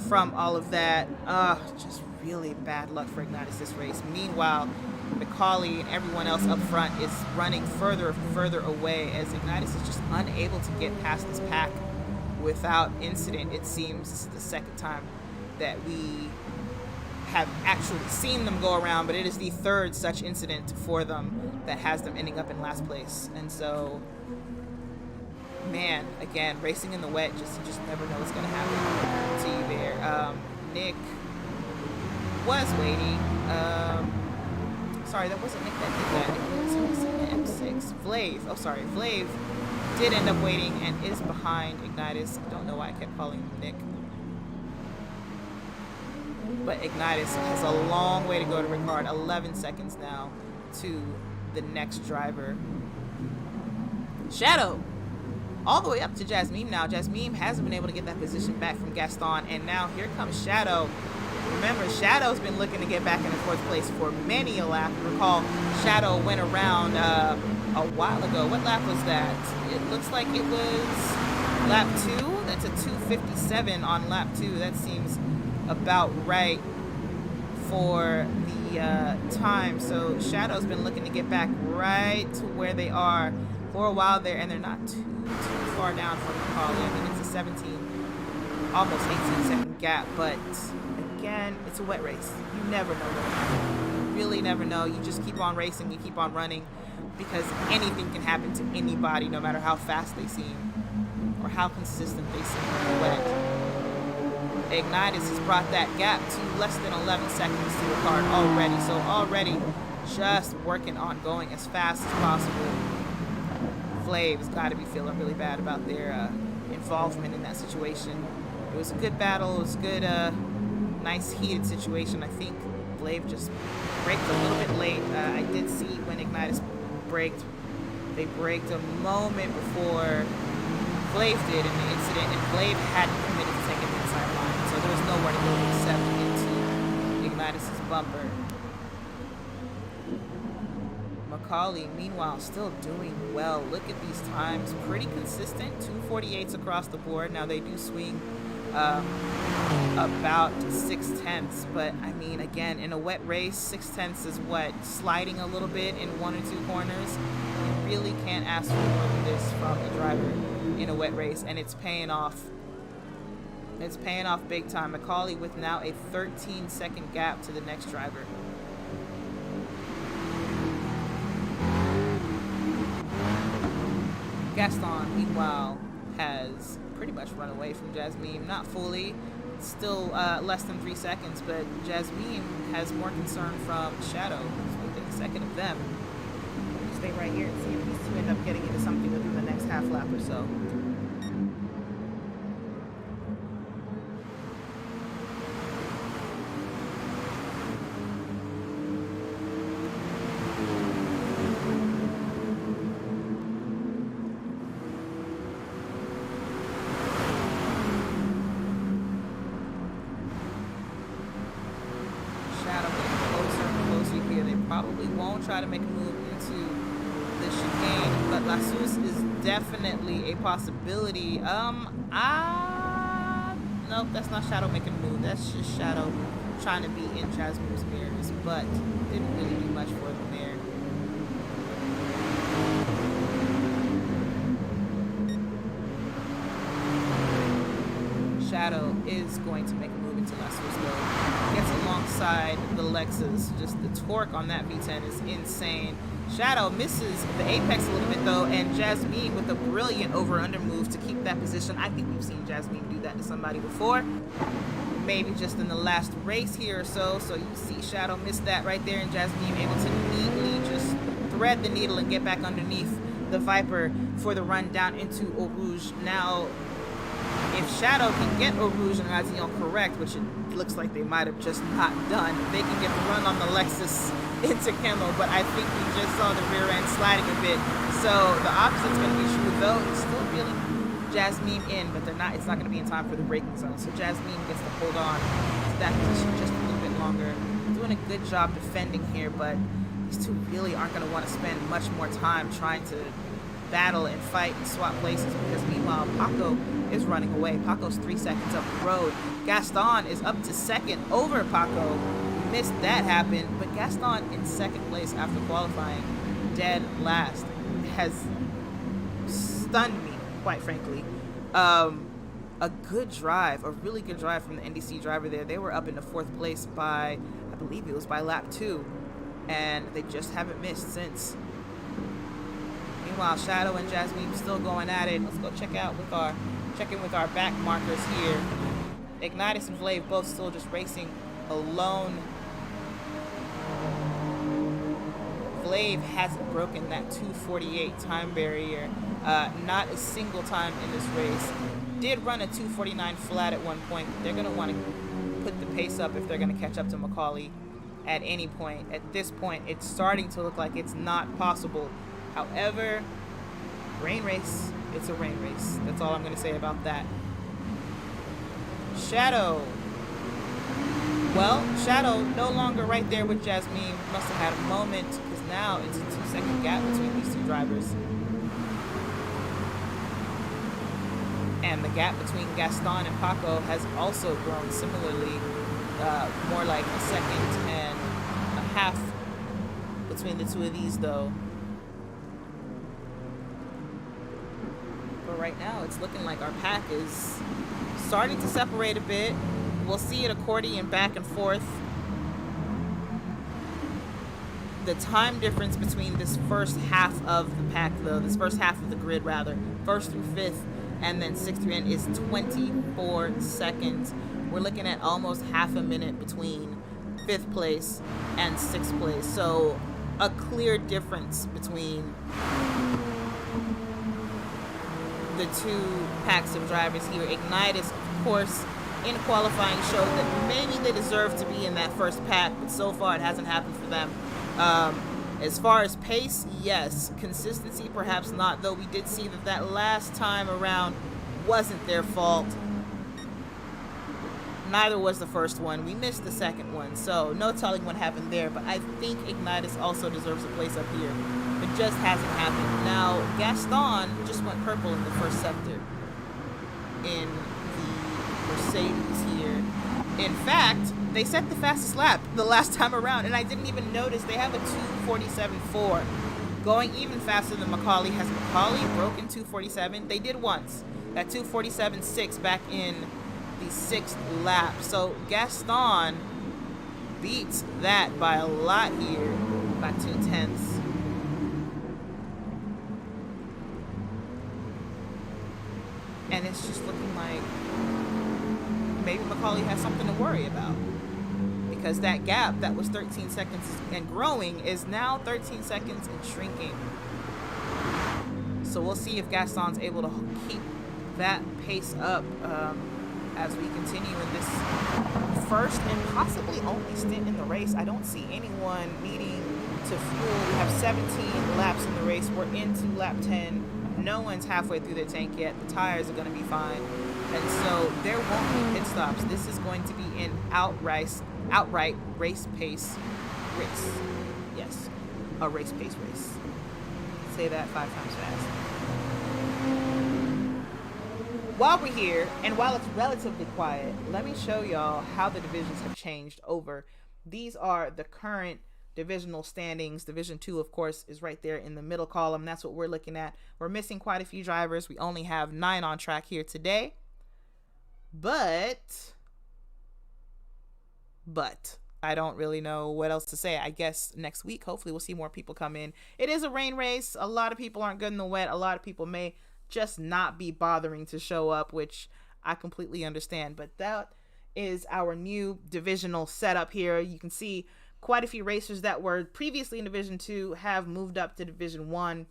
from all of that. Just really bad luck for Ignitus this race. Meanwhile, Macaulay and everyone else up front is running further and further away as Ignitus is just unable to get past this pack without incident. It seems this is the second time that we have actually seen them go around, but it is the 3rd such incident for them that has them ending up in last place. And so, man, again, racing in the wet, you just never know what's going to happen to you there. Nick was waiting. Sorry, that wasn't Nick that did that. It was the M6. Vlave. Oh, sorry. Vlave did end up waiting and is behind Ignitus. I don't know why I kept calling him Nick. But Ignitus has a long way to go to Rickard. 11 seconds now to the next driver. Shadow all the way up to Jasmine now. Jasmine hasn't been able to get that position back from Gaston, and now here comes Shadow. Remember, Shadow's been looking to get back in the 4th place for many a lap. Recall, Shadow went around a while ago. What lap was that? It looks like it was lap 2. That's a 2:57 on lap 2. That seems about right for the time. So Shadow's been looking to get back right to where they are for a while there, and they're not too far down from Macaulay. I mean, it's a 17, almost 18-second gap, but again, it's a wet race. You never know what will happen. You really never know. You just keep on racing, you keep on running, because anything can happen to anybody, no matter how fast they seem or how consistent they seem in the wet. Ignitus has brought that gap to less than 11 seconds to Rickard already. So already just working on going as fast as possible. Flave's got to be feeling really bad about their involvement in that situation. It was a good battle. It was a good, nice heated situation. I think Flave just braked a little bit late. I did see when Ignitus braked. They braked a moment before Flave did in the incident, and Flave hadn't committed to taking the inside line, so there was nowhere to go except into Ignitus's bumper. Macaulay, meanwhile, still doing well. Look at these times. Pretty consistent. 2:48s across the board. Now, they do swing about 6/10, but, I mean, again, in a wet race, 6/10 is what? Sliding a little bit in 1 or 2 corners. You really can't ask for more than this from a driver in a wet race, and it's paying off. It's paying off big time. Macaulay with now a 13-second gap to the next driver. Gaston, meanwhile, has pretty much run away from Jasmine. Not fully, still less than 3 seconds, but Jasmine has more concern from Shadow. So within a second of them. We'll stay right here and see if these two end up getting into something within the next half lap or so. Probably won't try to make a move into the chicane, but La Source is definitely a possibility. Nope, that's not Shadow making a move. That's just Shadow trying to be in Jasmine's mirrors, but didn't really do much for them there. Shadow is going to make a move into Lester's though. Gets alongside the Lexus. Just the torque on that V10 is insane. Shadow misses the apex a little bit though, and Jasmine with a brilliant over-under move to keep that position. I think we've seen Jasmine do that to somebody before. Maybe just in the last race here or so. So you see Shadow miss that right there, and Jasmine able to neatly just thread the needle and get back underneath the Viper for the run down into Eau Rouge. Now, if Shadow can get Eau Rouge and Razillon correct, which it looks like they might have just not done, they can get the run on the Lexus into Camel, but I think we just saw the rear end sliding a bit. So the opposite's going to be true, though. It's still feeling Jasmine in, but it's not going to be in time for the braking zone. So Jasmine gets to hold on to that position just a little bit longer. Doing a good job defending here, but these two really aren't going to want to spend much more time trying to battle and fight and swap places, because meanwhile Paco is running away. Paco's 3 seconds up the road. Gaston is up to second over Paco. Missed that happen, but Gaston in second place after qualifying, dead last, has stunned me, quite frankly. A good drive, a really good drive from the NDC driver there. They were up into fourth place by, I believe it was by lap 2, and they just haven't missed since. Meanwhile, Shadow and Jasmine still going at it. Let's go check in with our back markers here. Ignitus and Vlave both still just racing alone. Vlave hasn't broken that 2:48 time barrier, not a single time in this race. Did run a 2:49 flat at one point. They're going to want to put the pace up if they're going to catch up to Macaulay at any point. At this point, it's starting to look like it's not possible. However, rain race, it's a rain race. That's all I'm going to say about that. Shadow. Well, Shadow no longer right there with Jasmine. Must have had a moment, because now it's a 2-second gap between these two drivers. And the gap between Gaston and Paco has also grown similarly, more like a second and a half between the two of these though. But right now it's looking like our pack is starting to separate a bit. We'll see it accordion back and forth. The time difference between this first half of the pack though, this first half of the grid rather, first through fifth and then sixth through end, is 24 seconds. We're looking at almost half a minute between fifth place and sixth place. So a clear difference between the two packs of drivers here. Ignitus, of course, in qualifying showed that maybe they deserve to be in that first pack, but so far it hasn't happened for them. As far as pace, yes. Consistency, perhaps not, though we did see that last time around wasn't their fault. Neither was the first one. We missed the second one, so no telling what happened there, but I think Ignitus also deserves a place up here. It just hasn't happened. Now, Gaston just went purple in the first sector in the Mercedes here. In fact, they set the fastest lap the last time around, and I didn't even notice. They have a 2:47.4, going even faster than Macaulay. Has Macaulay broken 2:47? They did once. That 2:47.6 back in the sixth lap. So Gaston beats that by a lot here, by 0.2. And it's just looking like maybe Macaulay has something to worry about, because that gap that was 13 seconds and growing is now 13 seconds and shrinking. So we'll see if Gaston's able to keep that pace up as we continue in this first and possibly only stint in the race. I don't see anyone needing to fuel. We have 17 laps in the race. We're into lap 10. No one's halfway through their tank yet. The tires are going to be fine. And so there won't be pit stops. This is going to be an outright race pace race. Yes, a race pace race. Say that 5 times fast. while we're here, and while it's relatively quiet, let me show y'all how the divisions have changed over. These are the current divisional standings. Division 2, of course, is right there in the middle column. That's what we're looking at. We're missing quite a few drivers. We only have 9 on track here today. But I don't really know what else to say. I guess next week, hopefully, we'll see more people come in. It is a rain race. A lot of people aren't good in the wet. A lot of people may just not be bothering to show up, which I completely understand. But that is our new divisional setup here. You can see quite a few racers that were previously in Division 2 have moved up to Division 1.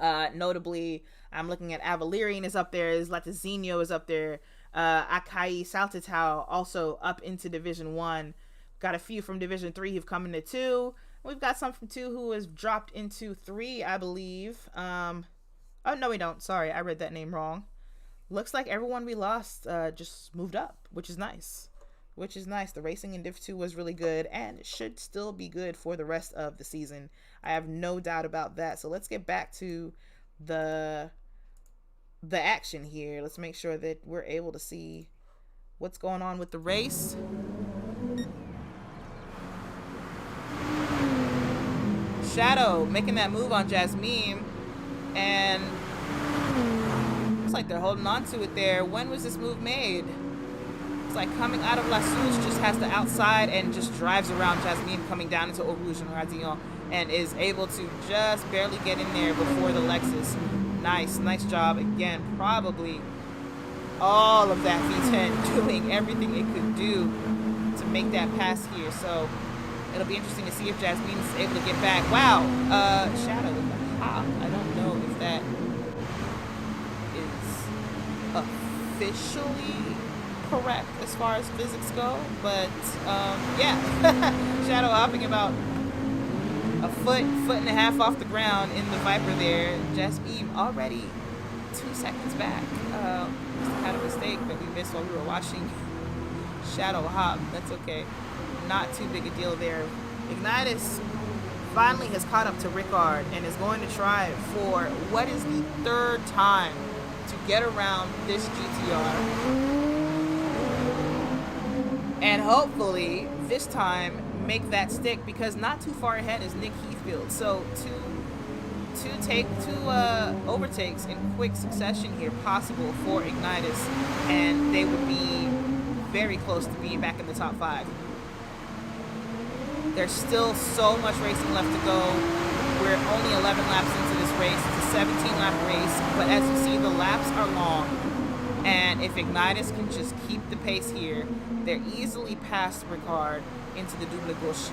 Notably, I'm looking at Avalerian is up there, Latazino is up there, Akai Saltatau also up into Division 1. Got a few from Division 3 who've come into 2. We've got some from 2 who has dropped into 3, I believe. Oh, no, we don't. Sorry, I read that name wrong. Looks like everyone we lost just moved up, which is nice. The racing in Div 2 was really good, and it should still be good for the rest of the season. I have no doubt about that. So let's get back to the action here. Let's make sure that we're able to see what's going on with the race. Shadow making that move on Jasmine, and looks like they're holding on to it there. When was this move made? It's like coming out of La Souche, just has the outside and just drives around Jasmine coming down into Eau Rouge and Radillon, and is able to just barely get in there before the Lexus. Nice job. Again, probably all of that V10 doing everything it could do to make that pass here. So it'll be interesting to see if Jasmine is able to get back. Wow, Shadow with the hop. I don't know if that is officially correct as far as physics go, but yeah. Shadow hopping about a foot and a half off the ground in the Viper there. Jasmine already 2 seconds back. Just had a mistake that we missed while we were watching Shadow hop. That's okay. Not too big a deal there. Ignitus finally has caught up to Ricard and is going to try for what is the 3rd time to get around this GTR. And hopefully this time make that stick, because not too far ahead is Nick Heathfield. So two overtakes in quick succession here possible for Ignitus, and they would be very close to being back in the top 5. There's still so much racing left to go. We're only 11 laps into this race. It's a 17-lap race, but as you see, the laps are long. And if Ignitus can just keep the pace here, they're easily past Ricard into the Double Gauche.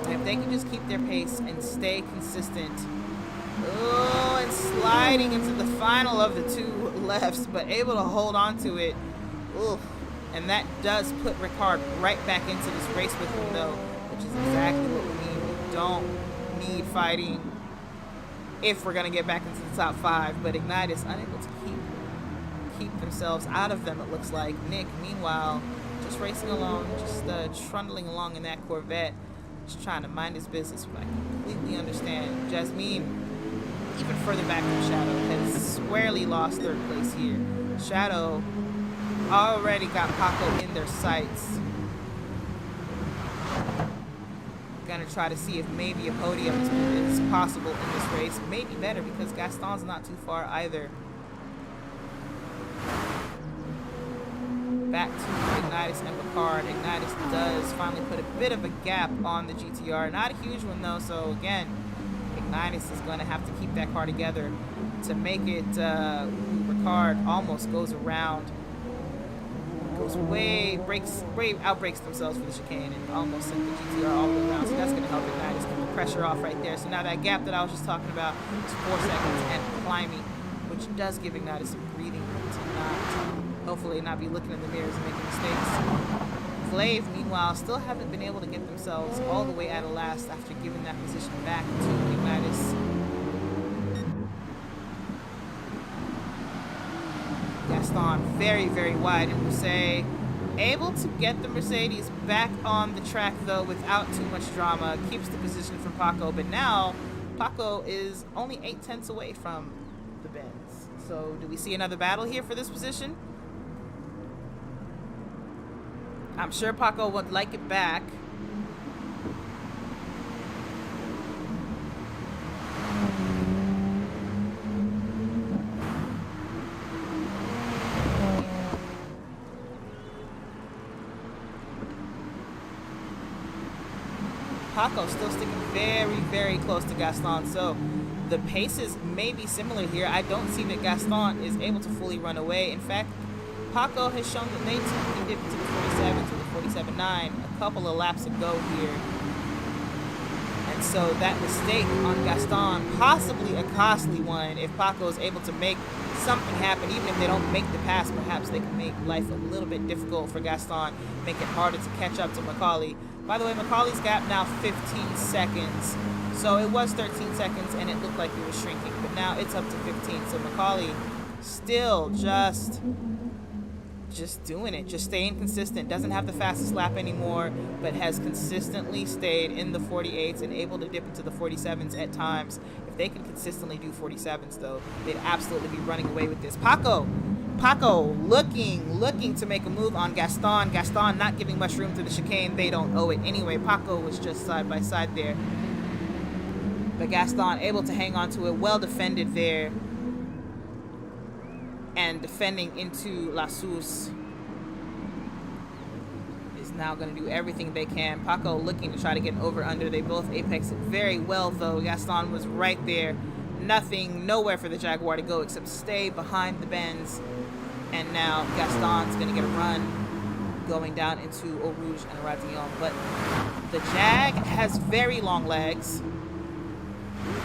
And if they can just keep their pace and stay consistent. Oh, and sliding into the final of the 2 lefts, but able to hold on to it. Oof. And that does put Ricard right back into this race with him, though, which is exactly what we need. We don't need fighting if we're going to get back into the top 5. But Ignitus unable to keep themselves out of them, it looks like. Nick, meanwhile, just racing along, just trundling along in that Corvette, just trying to mind his business. I completely understand. Jasmine, even further back from Shadow, has squarely lost 3rd place here. Shadow already got Paco in their sights. Gonna try to see if maybe a podium is possible in this race. Maybe better, because Gaston's not too far either. Back to Ignitus and Picard. Ignitus does finally put a bit of a gap on the GTR. Not a huge one, though, so again, Ignitus is going to have to keep that car together to make it. Ricard almost goes around. Goes way, outbreaks themselves for the chicane and almost sent the GTR all the way around. So that's going to help Ignitus keep the pressure off right there. So now that gap that I was just talking about is 4 seconds and climbing, which does give Ignitus some breathing room to hopefully not be looking in the mirrors and making mistakes. Flav, meanwhile, still haven't been able to get themselves all the way out of last after giving that position back to Ignitus. Gaston very wide, and Rousset able to get the Mercedes back on the track, though, without too much drama. Keeps the position from Paco, but now Paco is only 8 tenths away from the Benz. So do we see another battle here for this position? I'm sure Paco would like it back. Paco still sticking very, very close to Gaston, so the paces may be similar here. I don't see that Gaston is able to fully run away. In fact, Paco has shown that they can dip to the 47 to the 47.9 a couple of laps ago here. And so that mistake on Gaston, possibly a costly one, if Paco is able to make something happen. Even if they don't make the pass, perhaps they can make life a little bit difficult for Gaston, make it harder to catch up to Macaulay. By the way, Macaulay's gap now 15 seconds. So it was 13 seconds and it looked like it was shrinking, but now it's up to 15. So Macaulay still just doing it, just staying consistent. Doesn't have the fastest lap anymore, but has consistently stayed in the 48s and able to dip into the 47s at times. If they can consistently do 47s though, they'd absolutely be running away with this. Paco looking to make a move on Gaston. Gaston not giving much room to the chicane. They don't owe it anyway. Paco was just side by side there, but Gaston able to hang on to it. Well defended there, and defending into La Souse is now going to do everything they can. Paco looking to try to get an over under. They both apexed it very well though. Gaston was right there. Nowhere for the Jaguar to go except stay behind the bends. And now Gaston's going to get a run going down into Eau Rouge and Radillon. But the Jag has very long legs.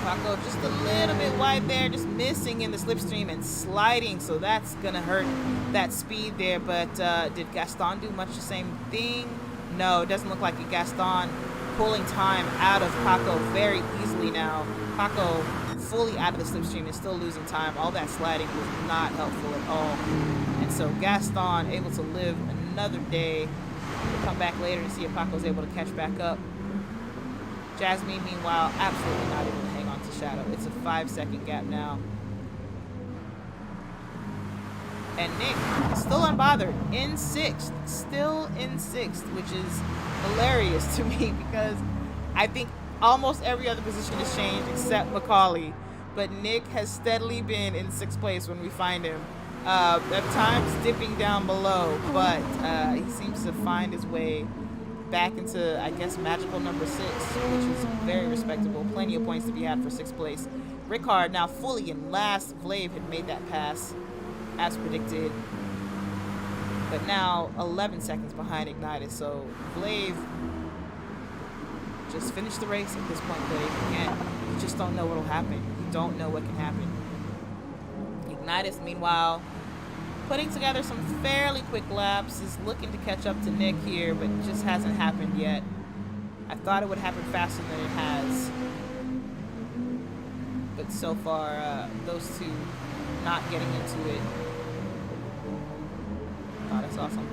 Paco just a little bit wide there, just missing in the slipstream and sliding. So that's going to hurt that speed there. But did Gaston do much the same thing? No, it doesn't look like it. Gaston pulling time out of Paco very easily now. Paco fully out of the slipstream and still losing time. All that sliding was not helpful at all. And so Gaston able to live another day. We'll come back later to see if Paco's able to catch back up. Jasmine, meanwhile, absolutely not able to hang on to Shadow. It's a 5-second gap now. And Nick is still unbothered in 6th. Still in 6th, which is hilarious to me because I think almost every other position has changed except Macaulay. But Nick has steadily been in 6th place when we find him. At times dipping down below, but he seems to find his way back into, I guess, magical number 6, which is very respectable. Plenty of points to be had for 6th place. Ricard now fully in last. Vlave had made that pass as predicted, but now 11 seconds behind Ignitus. So Vlave just finished the race at this point, Vlave. Again, you just don't know what will happen. You don't know what can happen. Ignitus, meanwhile, putting together some fairly quick laps, is looking to catch up to Nick here, but it just hasn't happened yet. I thought it would happen faster than it has. But so far, those two not getting into it. Oh, that's awesome.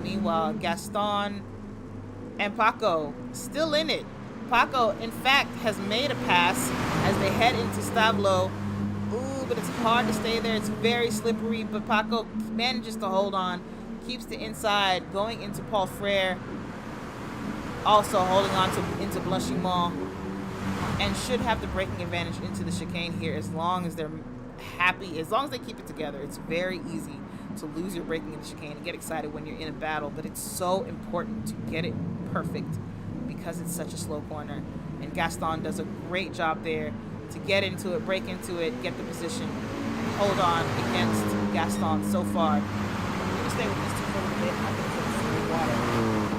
Meanwhile, Gaston and Paco still in it. Paco, in fact, has made a pass as they head into Stablo. Ooh, but it's hard to stay there. It's very slippery, but Paco manages to hold on. Keeps the inside, going into Paul Frere. Also holding on to into Blanchimont. And should have the braking advantage into the chicane here as long as they're happy, as long as they keep it together. It's very easy to lose your braking in the chicane and get excited when you're in a battle, but it's so important to get it perfect because it's such a slow corner. And Gaston does a great job there to get into it, break into it, get the position, and hold on against Gaston so far. I'm going to stay with this two for a little bit. I'm going to put some water.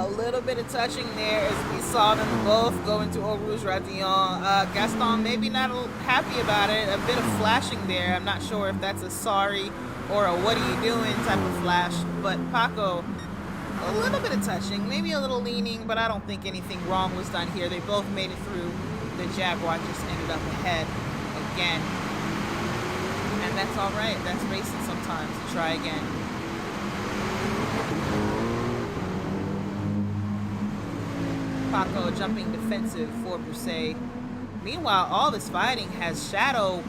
A little bit of touching there as we saw them both go into Eau Rouge Radillon. Gaston maybe not happy about it. A bit of flashing there. I'm not sure if that's a sorry or a what are you doing type of flash. But Paco, a little bit of touching, maybe a little leaning, but I don't think anything wrong was done here. They both made it through. The Jaguar just ended up ahead again. And that's all right. That's racing sometimes. You try again. Paco jumping defensive for Broussais. Meanwhile, all this fighting has Shadow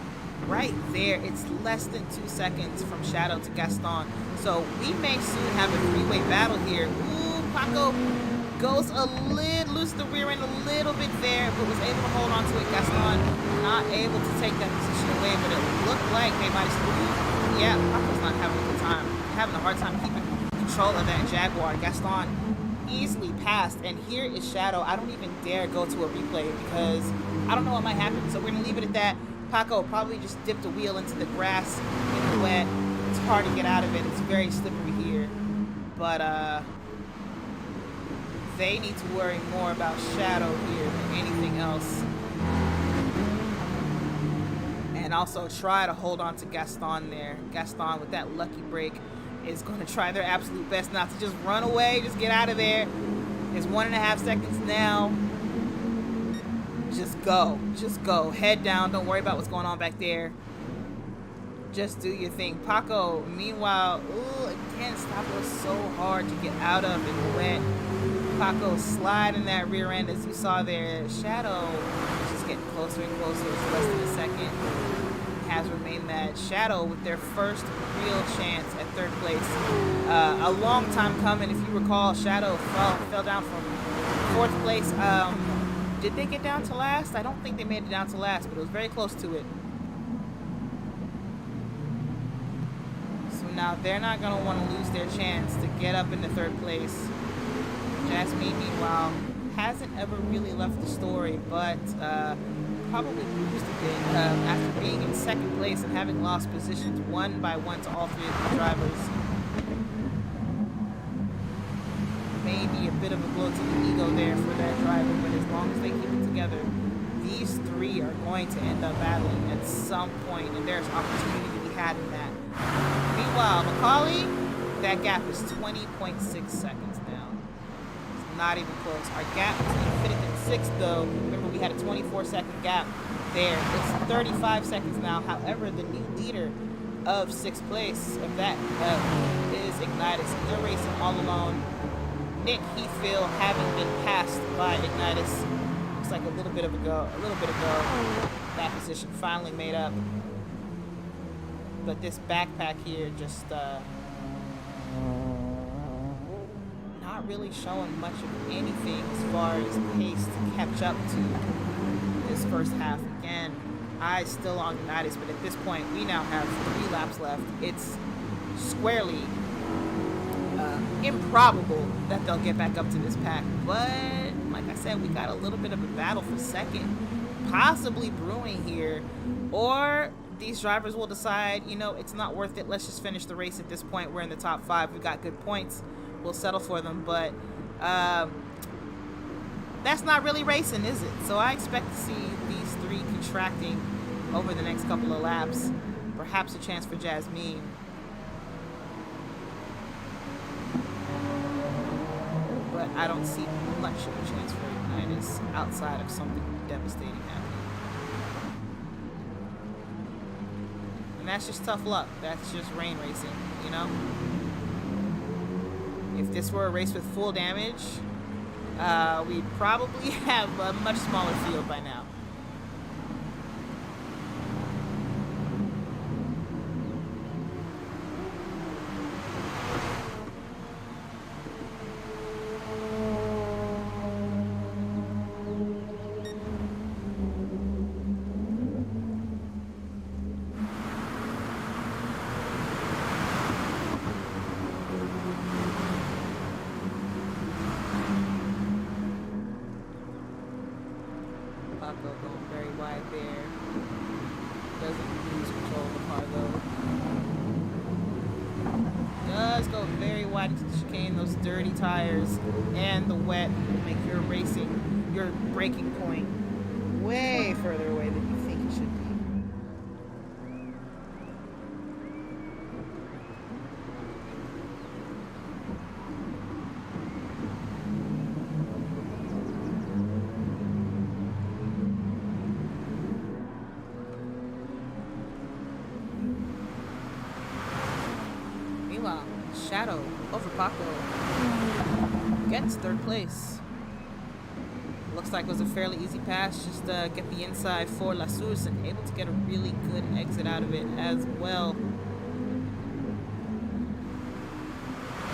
right there. It's less than 2 seconds from Shadow to Gaston. So we may soon have a three-way battle here. Ooh, Paco goes a little, loose the rear end a little bit there, but was able to hold on to it. Gaston not able to take that position away, but it looked like they might have. Yeah, Paco's not having a good time. Having a hard time keeping control of that Jaguar. Gaston easily passed, and here is Shadow. I don't even dare go to a replay because I don't know what might happen, so we're gonna leave it at that. Paco probably just dipped a wheel into the grass in the wet. It's hard to get out of it. It's very slippery here, but they need to worry more about Shadow here than anything else, and also try to hold on to Gaston there. Gaston with that lucky break is going to try their absolute best not to just run away, just get out of there. It's 1.5 seconds now. Just go, head down, don't worry about what's going on back there. Just do your thing. Paco, meanwhile, ooh, again, Stop was so hard to get out of in the wet. Paco sliding that rear end as you saw there. Shadow just getting closer and closer. It's less than a second. Has remained that. Shadow with their first real chance at third place. A long time coming. If you recall, Shadow fell down from 4th place. Did they get down to last? I don't think they made it down to last, but it was very close to it. So now they're not going to want to lose their chance to get up into 3rd place. Jasmine, meanwhile, hasn't ever really left the story, but probably bruised a bit after being in 2nd place and having lost positions 1 by 1 to all 3 of the drivers. Maybe a bit of a blow to the ego there for that driver, but as long as they keep it together, these 3 are going to end up battling at some point, and there's opportunity to be had in that. Meanwhile, Macaulay, that gap is 20.6 seconds now. It's not even close. Our gap between 5th and 6th, though, remember we had a 24-second gap there. It's 35 seconds now. However, the new leader of 6th place of that is Ignitus, and they're racing all alone. Nick Heathfield having been passed by Ignitus. Looks like a little bit ago. That position finally made up. But this backpack here just not really showing much of anything as far as pace to catch up to this first half. Again, eyes still on Ignitus, but at this point we now have 3 laps left. It's squarely improbable that they'll get back up to this pack, but like I said, we got a little bit of a battle for 2nd possibly brewing here, or these drivers will decide, you know, it's not worth it, let's just finish the race at this point. We're in the top 5, we got good points, we'll settle for them. But that's not really racing, is it? So I expect to see these 3 contracting over the next couple of laps. Perhaps a chance for Jasmine. But I don't see much of a chance for Ignitus outside of something devastating happening. And that's just tough luck. That's just rain racing, you know? If this were a race with full damage, we'd probably have a much smaller field by now. Going very wide there. Doesn't lose control of the car though. Does go very wide into the chicane. Those dirty tires and the wet will make your braking point way further away than you think it should be. Meanwhile, Shadow over Paco gets third place. Looks like it was a fairly easy pass. Just get the inside for Lassus and able to get a really good exit out of it as well.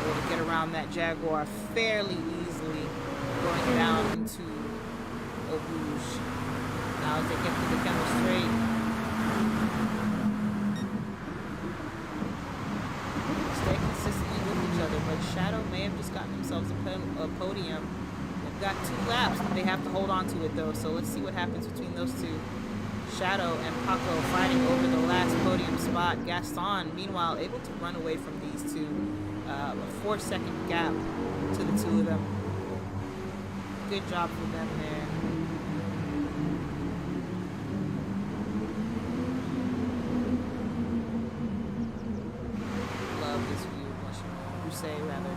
Able to get around that Jaguar fairly easily, going down into Eau Rouge. Now as they get through the Camel Straight, stay consistently with each other, but Shadow may have just gotten themselves a podium. Got 2 laps. They have to hold on to it though, so let's see what happens between those two. Shadow and Paco fighting over the last podium spot. Gaston, meanwhile, able to run away from these two. A 4-second gap to the two of them. Good job for them there. Love this view of Marseille, rather.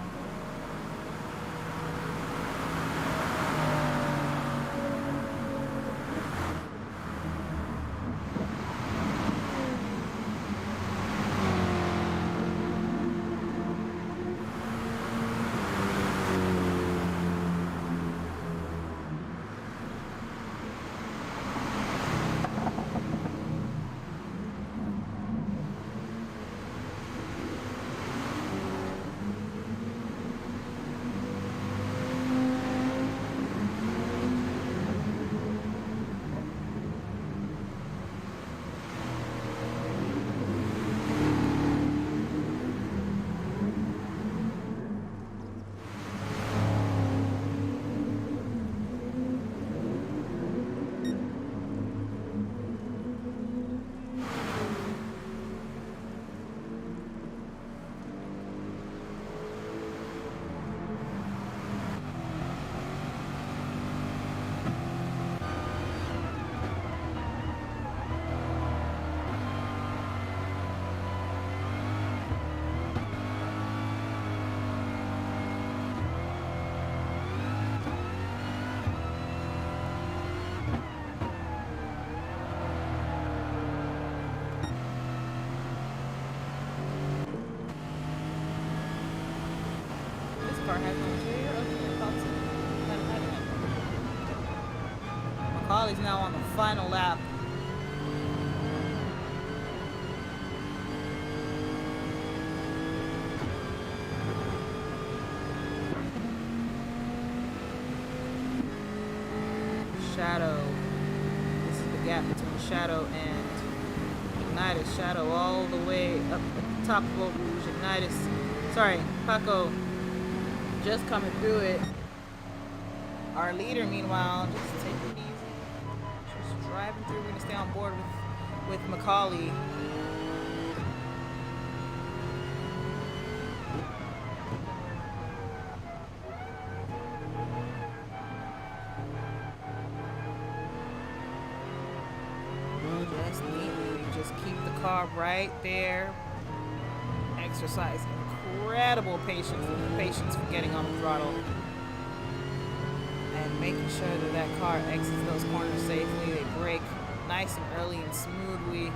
Car has no interior. Okay, thought so. Macaulay's now on the final lap. Shadow. This is the gap between Shadow and Ignitus. Shadow all the way up at the top of Eau Rouge. Ignitus. Sorry, Paco. Just coming through it. Our leader, meanwhile, just taking it easy. Just driving through. We're gonna stay on board with Macaulay. Just neatly, just keep the car right there. Exercise incredible patience for getting on the throttle and making sure that that car exits those corners safely. They brake nice and early and smoothly.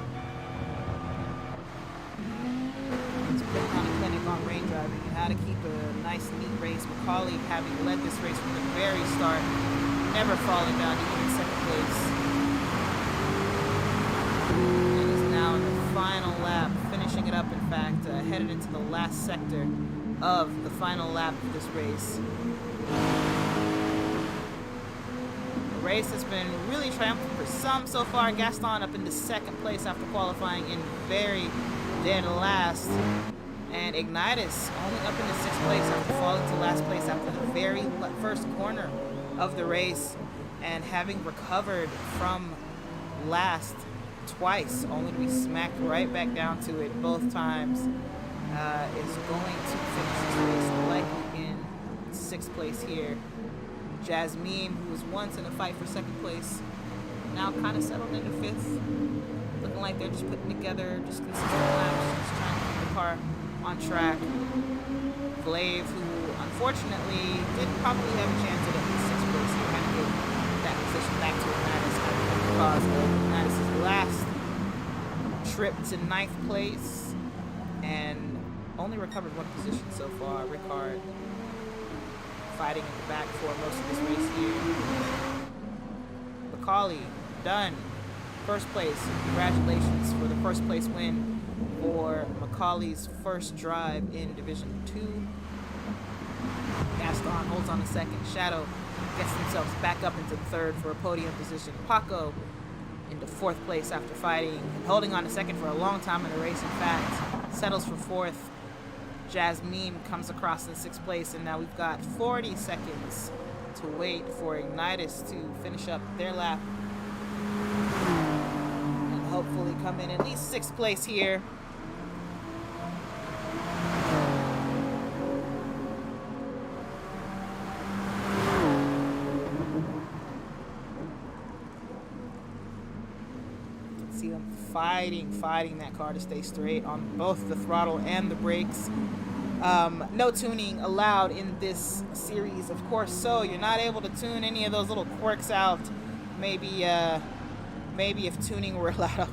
It's putting on a clinic on rain driving and how to keep a nice neat race. Macaulay, having led this race from the very start, never falling down even in second place. And is now in the final lap, finishing it up in fact, headed into the last sector of the final lap of this race. The race has been really triumphant for some so far. Gaston up into second place after qualifying in very dead last. And Ignitus only up into sixth place after falling to last place after the very first corner of the race. And having recovered from last twice, only to be smacked right back down to it both times. is going to finish this race likely in 6th place here. Jasmine, who was once in a fight for 2nd place, now kind of settled into 5th. Looking like they're just putting together just consistent laps, just trying to keep the car on track. Glaive, who unfortunately didn't probably have a chance at least 6th place here, kind of get that position back to Unitas because of Unitas' last trip to 9th place and only recovered 1 position so far. Ricard fighting in the back for most of this race here. Macaulay done. 1st place. Congratulations for the 1st place win for Macaulay's first drive in Division 2. Gaston holds on to 2nd. Shadow gets themselves back up into 3rd for a podium position. Paco into 4th place after fighting and holding on to 2nd for a long time in the race. In fact, settles for 4th. Jasmine comes across in 6th place, and now we've got 40 seconds to wait for Ignitus to finish up their lap and hopefully come in at least 6th place here. See them fighting that car to stay straight on both the throttle and the brakes. No tuning allowed in this series, of course, so you're not able to tune any of those little quirks out. Maybe if tuning were allowed.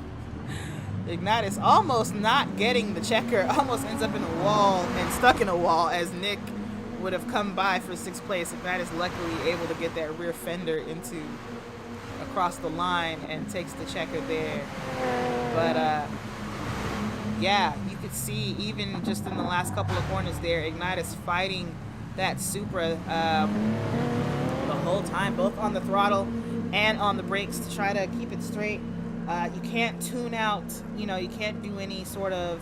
Ignitus almost not getting the checker, almost ends up in a wall and stuck in a wall as Nick would have come by for 6th place. Ignitus luckily able to get that rear fender into across the line and takes the checker there. But yeah, you could see even just in the last couple of corners there, Ignitus fighting that Supra the whole time, both on the throttle and on the brakes to try to keep it straight. You can't tune out, you can't do any sort of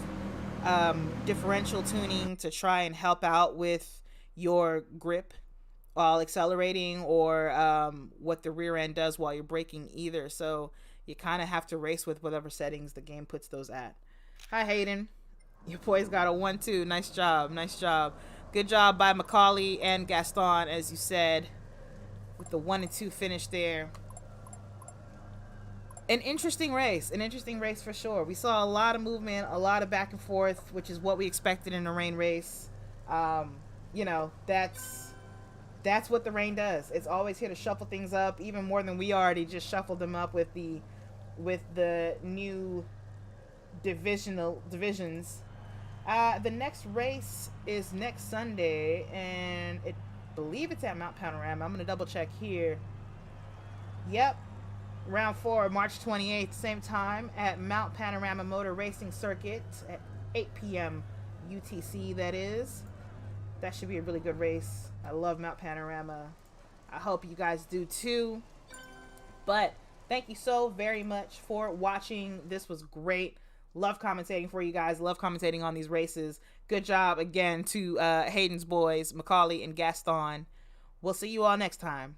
differential tuning to try and help out with your grip while accelerating or what the rear end does while you're braking either. So you kind of have to race with whatever settings the game puts those at. Hi, Hayden. Your boys got a 1-2. Nice job. Nice job. Good job by Macaulay and Gaston, as you said, with the 1 and 2 finish there. An interesting race for sure. We saw a lot of movement, a lot of back and forth, which is what we expected in a rain race. That's what the rain does. It's always here to shuffle things up, even more than we already just shuffled them up with the new divisions. The next race is next Sunday, and I believe it's at Mount Panorama. I'm gonna double check here. Yep, round 4, March 28th, same time at Mount Panorama Motor Racing Circuit at 8 p.m. UTC. That should be a really good race. I love Mount Panorama. I hope you guys do too. But thank you so very much for watching. This was great. Love commentating for you guys. Love commentating on these races. Good job again to Hayden's boys, Macaulay and Gaston. We'll see you all next time.